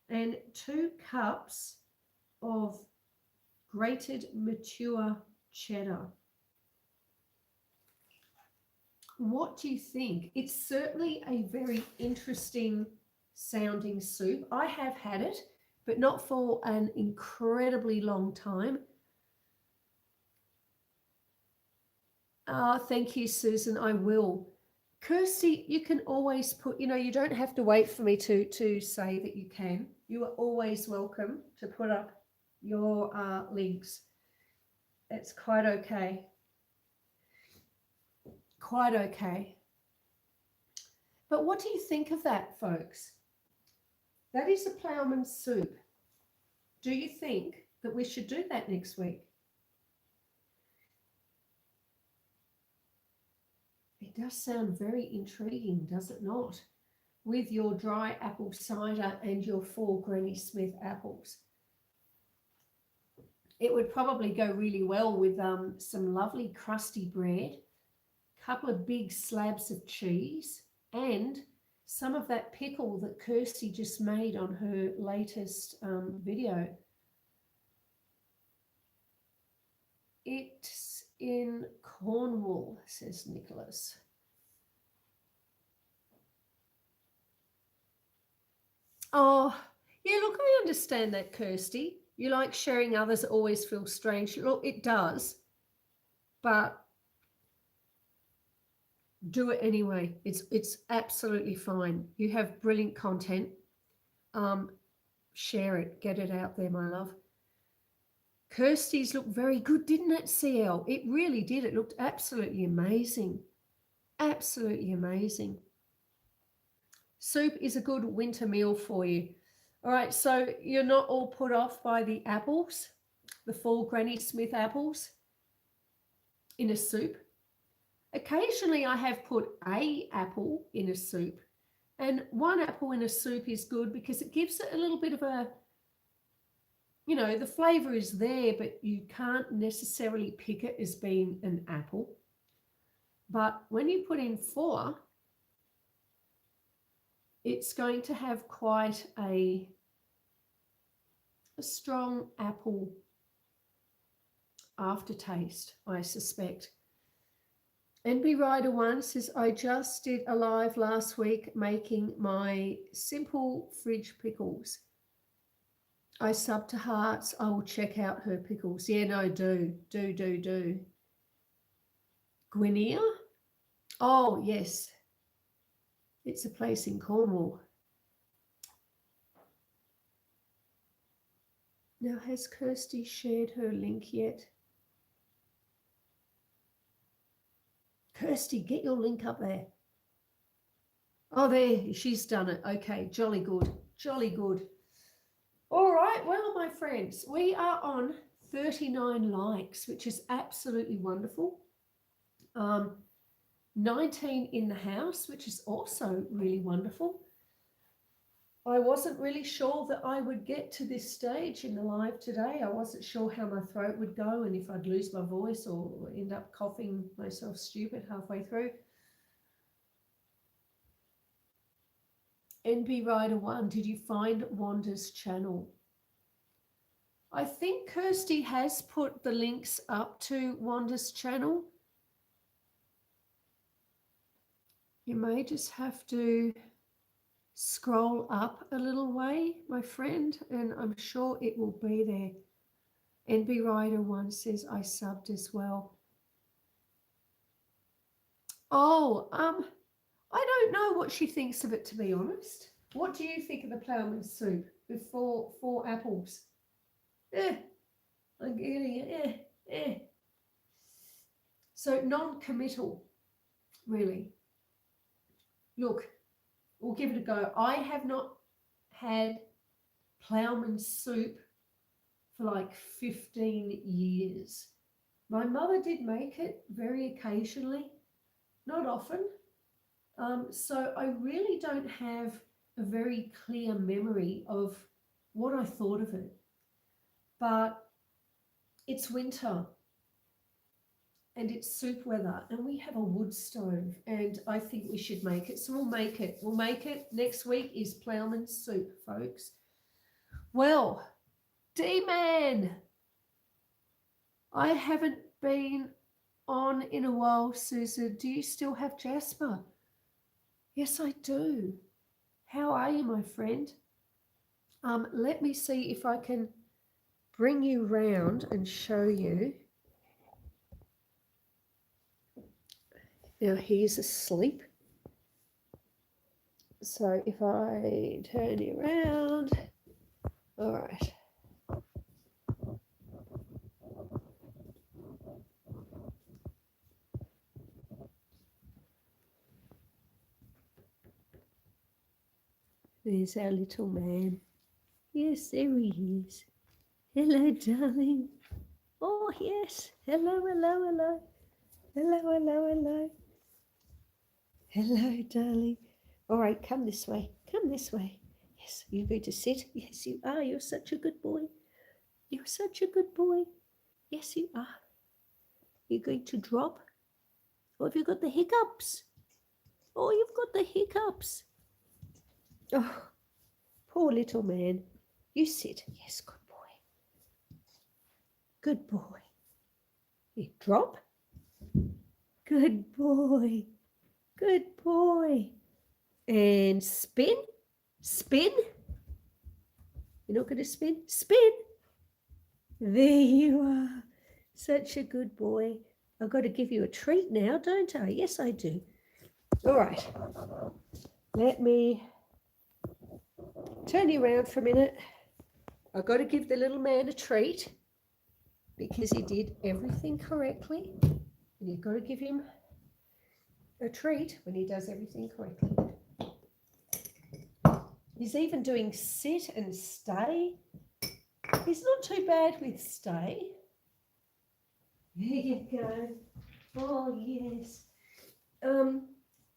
and 2 cups of grated mature cheddar. What do you think? It's certainly a very interesting sounding soup. I have had it, but not for an incredibly long time. Thank you, Susan. I will. Kirsty, you can always put, you don't have to wait for me to say that you can. You are always welcome to put up your links. It's quite okay. Quite okay. But what do you think of that, folks? That is a ploughman's soup. Do you think that we should do that next week? It does sound very intriguing, does it not? With your dry apple cider and your 4 Granny Smith apples. It would probably go really well with some lovely crusty bread, a couple of big slabs of cheese, and some of that pickle that Kirsty just made on her latest video. It's in Cornwall, says Nicholas. Oh, yeah, look, I understand that, Kirsty. You like sharing others, it always feels strange. Look, it does, but do it anyway. It's absolutely fine. You have brilliant content. Share it, get it out there, my love. Kirsty's looked very good, didn't it, CL? It really did. It looked absolutely amazing. Absolutely amazing. Soup is a good winter meal for you. All right, so you're not all put off by the apples, the 4 Granny Smith apples in a soup. Occasionally I have put an apple in a soup, and 1 apple in a soup is good because it gives it a little bit of a, the flavour is there, but you can't necessarily pick it as being an apple. But when you put in 4, it's going to have quite a strong apple aftertaste, I suspect. NB Rider 1 says, I just did a live last week making my simple fridge pickles. I sub to Hearts. I will check out her pickles. Yeah, no, do. Gwynia? Oh, yes. It's a place in Cornwall. Now, has Kirsty shared her link yet? Kirsty, get your link up there. Oh, there, she's done it. Okay, jolly good, jolly good. All right, well, my friends, we are on 39 likes, which is absolutely wonderful. 19 in the house, which is also really wonderful. I wasn't really sure that I would get to this stage in the live today. I wasn't sure how my throat would go and if I'd lose my voice or end up coughing myself stupid halfway through. NB Rider 1, did you find Wanda's channel? I think Kirsty has put the links up to Wanda's channel. You may just have to scroll up a little way, my friend, and I'm sure it will be there. NB Rider 1 says I subbed as well. Oh, I don't know what she thinks of it, to be honest. What do you think of the ploughman's soup with four apples? I'm getting it. So non-committal, really. Look, we'll give it a go. I have not had ploughman's soup for like 15 years. My mother did make it very occasionally, not often. So I really don't have a very clear memory of what I thought of it. But it's winter and it's soup weather and we have a wood stove and I think we should make it. So we'll make it. We'll make it. Next week is ploughman's soup, folks. Well, D-Man, I haven't been on in a while, Susan. Do you still have Jasper? Yes, I do. How are you, my friend? Let me see if I can bring you round and show you. Now he's asleep. So if I turn you around, all right. There's our little man. Yes, there he is. Hello, darling. Oh, yes. Hello, hello, hello. Hello, hello, hello. Hello, darling. All right, come this way. Come this way. Yes, you're going to sit. Yes, you are. You're such a good boy. You're such a good boy. Yes, you are. You're going to drop? Or have you got the hiccups? Oh, you've got the hiccups. Oh, poor little man. You sit. Yes, good boy. Good boy. You drop? Good boy. Good boy. And spin. Spin. You're not going to spin? Spin. There you are. Such a good boy. I've got to give you a treat now, don't I? Yes, I do. All right. Let me turn you around for a minute. I've got to give the little man a treat because he did everything correctly. And you've got to give him a treat when he does everything correctly. He's even doing sit and stay. He's not too bad with stay. There you go. Oh, yes.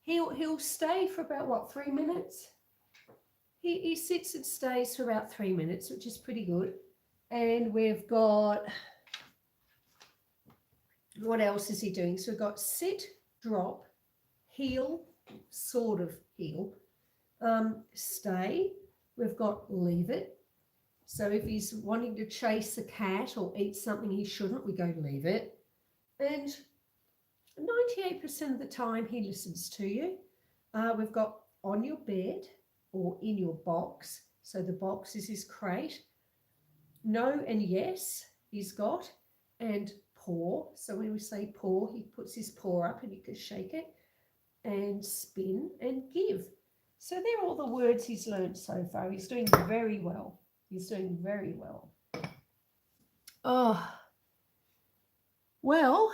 He'll stay for about, what, 3 minutes? He sits and stays for about 3 minutes, which is pretty good. And we've got, what else is he doing? So we've got sit, drop, heel, sort of heel, stay. We've got leave it. So if he's wanting to chase a cat or eat something he shouldn't, we go leave it. And 98% of the time he listens to you. We've got on your bed or in your box. So the box is his crate. No and yes he's got. And paw. So when we say paw, he puts his paw up and you can shake it. And spin and give. So they're all the words he's learned so far. He's doing very well. He's doing very well. Oh, well.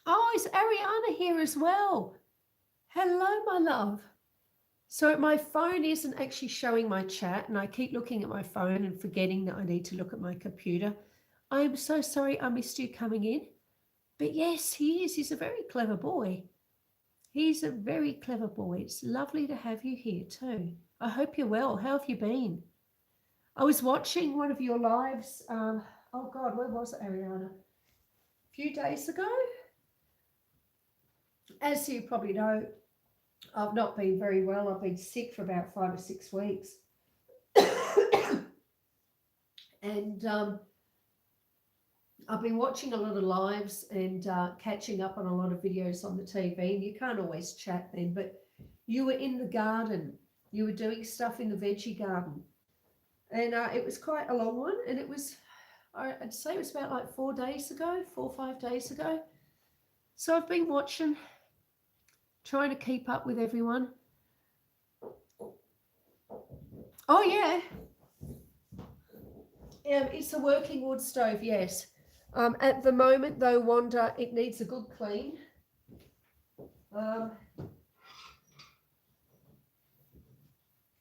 Oh, is Ariana here as well? Hello, my love. So my phone isn't actually showing my chat, and I keep looking at my phone and forgetting that I need to look at my computer. I am so sorry I missed you coming in. But yes, he is. He's a very clever boy. He's a very clever boy. It's lovely to have you here too. I hope you're well. How have you been? I was watching one of your lives. Oh God, where was it, Ariana? A few days ago. As you probably know, I've not been very well. I've been sick for about 5 or 6 weeks. And I've been watching a lot of lives and catching up on a lot of videos on the TV. And you can't always chat then, but you were in the garden. You were doing stuff in the veggie garden. And it was quite a long one. And it was, I'd say it was about like 4 days ago, 4 or 5 days ago. So I've been watching, trying to keep up with everyone. Oh, yeah. It's a working wood stove, yes. At the moment, though, Wanda, it needs a good clean.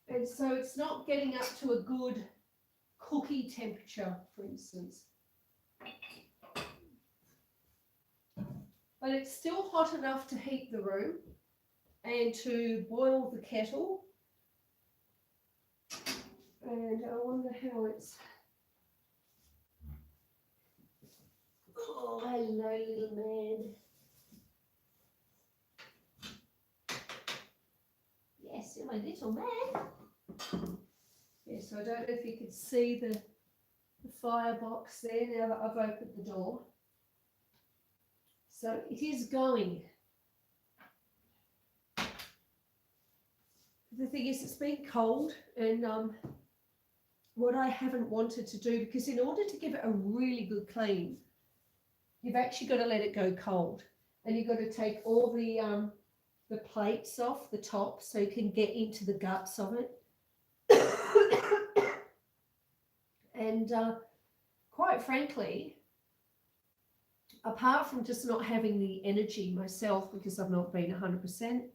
And so it's not getting up to a good cookie temperature, for instance. But it's still hot enough to heat the room and to boil the kettle. And I wonder how it's... Oh, hello, little man. Yes, you're my little man. Yes, I don't know if you could see the firebox there now that I've opened the door. So it is going. The thing is, it's been cold, and what I haven't wanted to do, because in order to give it a really good clean, you've actually got to let it go cold, and you've got to take all the plates off the top so you can get into the guts of it. And quite frankly, apart from just not having the energy myself because I've not been 100%,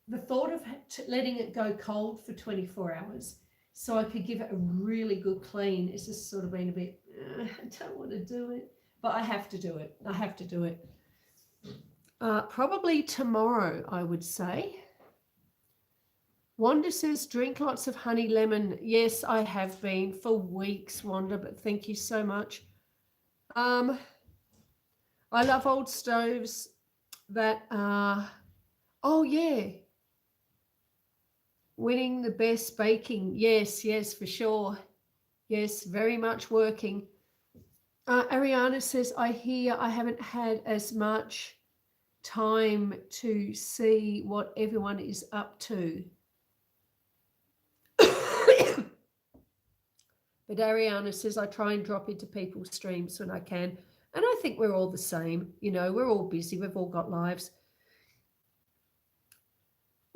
the thought of letting it go cold for 24 hours so I could give it a really good clean is just sort of been a bit, I don't want to do it, but I have to do it. I have to do it. Probably tomorrow, I would say. Wanda says, drink lots of honey lemon. Yes, I have been for weeks, Wanda, but thank you so much. I love old stoves that are, oh yeah, winning the best baking. Yes, yes, for sure. Yes, very much working. Ariana says, I hear I haven't had as much time to see what everyone is up to. But Ariana says, I try and drop into people's streams when I can. And I think we're all the same. You know, we're all busy. We've all got lives.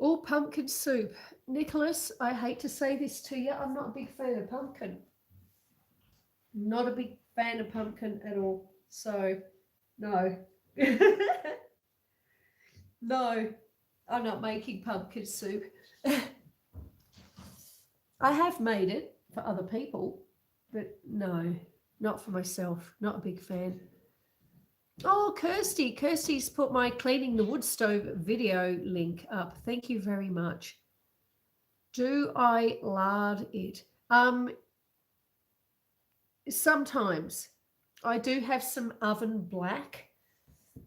All pumpkin soup. Nicholas, I hate to say this to you. I'm not a big fan of pumpkin. Not a big fan of pumpkin at all. So, no. No, I'm not making pumpkin soup. I have made it for other people, but no, not for myself. Not a big fan. Oh, Kirsty. Kirsty's put my cleaning the wood stove video link up. Thank you very much. Do I lard it? Sometimes. I do have some oven black.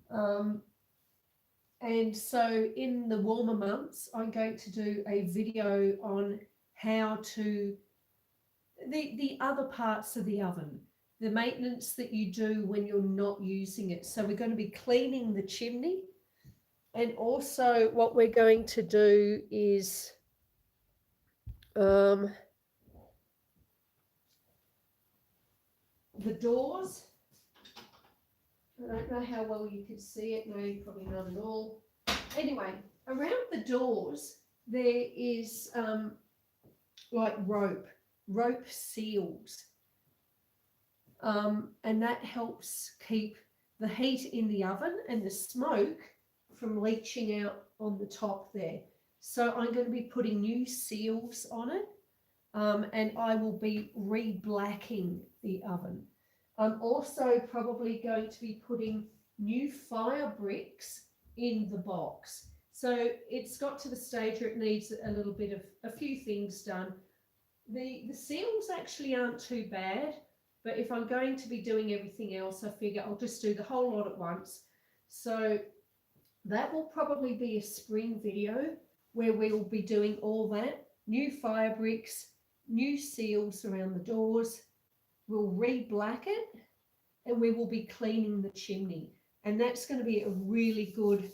And so in the warmer months, I'm going to do a video on how to, the other parts of the oven, the maintenance that you do when you're not using it. So we're going to be cleaning the chimney. And also what we're going to do is the doors. I don't know how well you can see it. No, probably not at all. Anyway, around the doors, there is like rope seals. And that helps keep the heat in the oven and the smoke from leaching out on the top there. So I'm going to be putting new seals on it, and I will be re-blacking the oven. I'm also probably going to be putting new fire bricks in the box. So it's got to the stage where it needs a little bit of a few things done. The seals actually aren't too bad, but if I'm going to be doing everything else, I figure I'll just do the whole lot at once. So that will probably be a spring video where we will be doing all that. New fire bricks, new seals around the doors. We'll re-black it, and we will be cleaning the chimney. And that's going to be a really good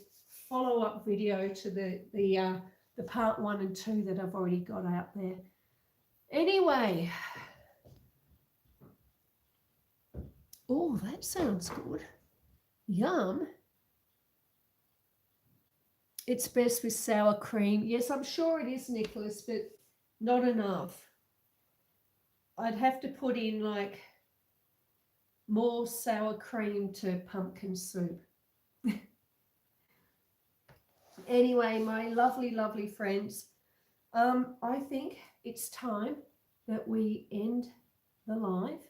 follow-up video to the part 1 and 2 that I've already got out there. Anyway, oh, that sounds good. Yum. It's best with sour cream. Yes, I'm sure it is, Nicholas, but not enough. I'd have to put in like more sour cream to pumpkin soup. Anyway, my lovely, lovely friends, I think it's time that we end the live.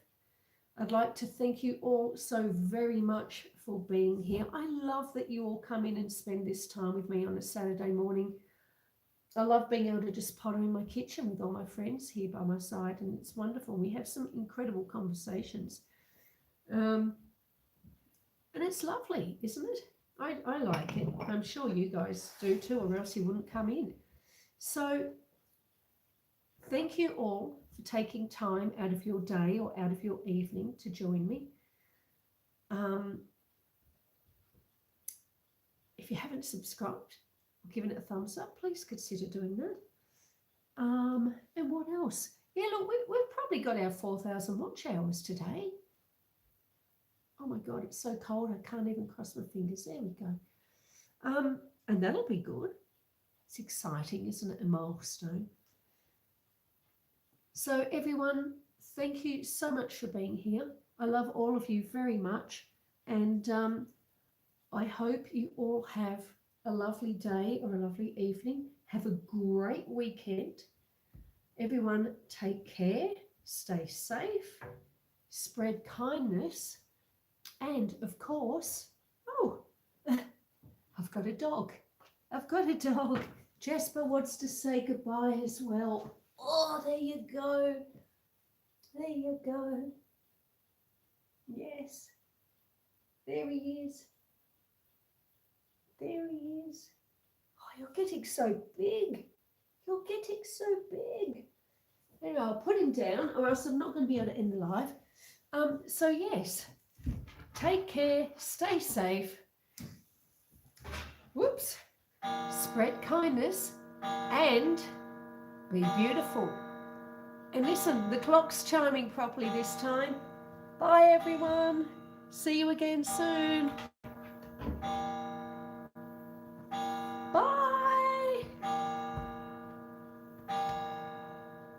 I'd like to thank you all so very much for being here. I love that you all come in and spend this time with me on a Saturday morning. I love being able to just potter in my kitchen with all my friends here by my side, and it's wonderful. We have some incredible conversations. And it's lovely, isn't it? I like it. I'm sure you guys do too, or else you wouldn't come in. So thank you all for taking time out of your day or out of your evening to join me. If you haven't subscribed or given it a thumbs up, please consider doing that. And what else? Yeah, look, we've probably got our 4,000 watch hours today. Oh my God, it's so cold. I can't even cross my fingers. There we go. And that'll be good. It's exciting, isn't it? A milestone. So everyone, thank you so much for being here. I love all of you very much. And I hope you all have a lovely day or a lovely evening. Have a great weekend. Everyone take care, stay safe, spread kindness. And of course, oh, I've got a dog. I've got a dog. Jasper wants to say goodbye as well. Oh, there you go. There you go. Yes. There he is. There he is. Oh, you're getting so big. You're getting so big. Anyway, I'll put him down or else I'm not going to be able to end the live. So yes. Take care, stay safe, whoops, spread kindness, and be beautiful. And listen, the clock's chiming properly this time. Bye everyone. See you again soon.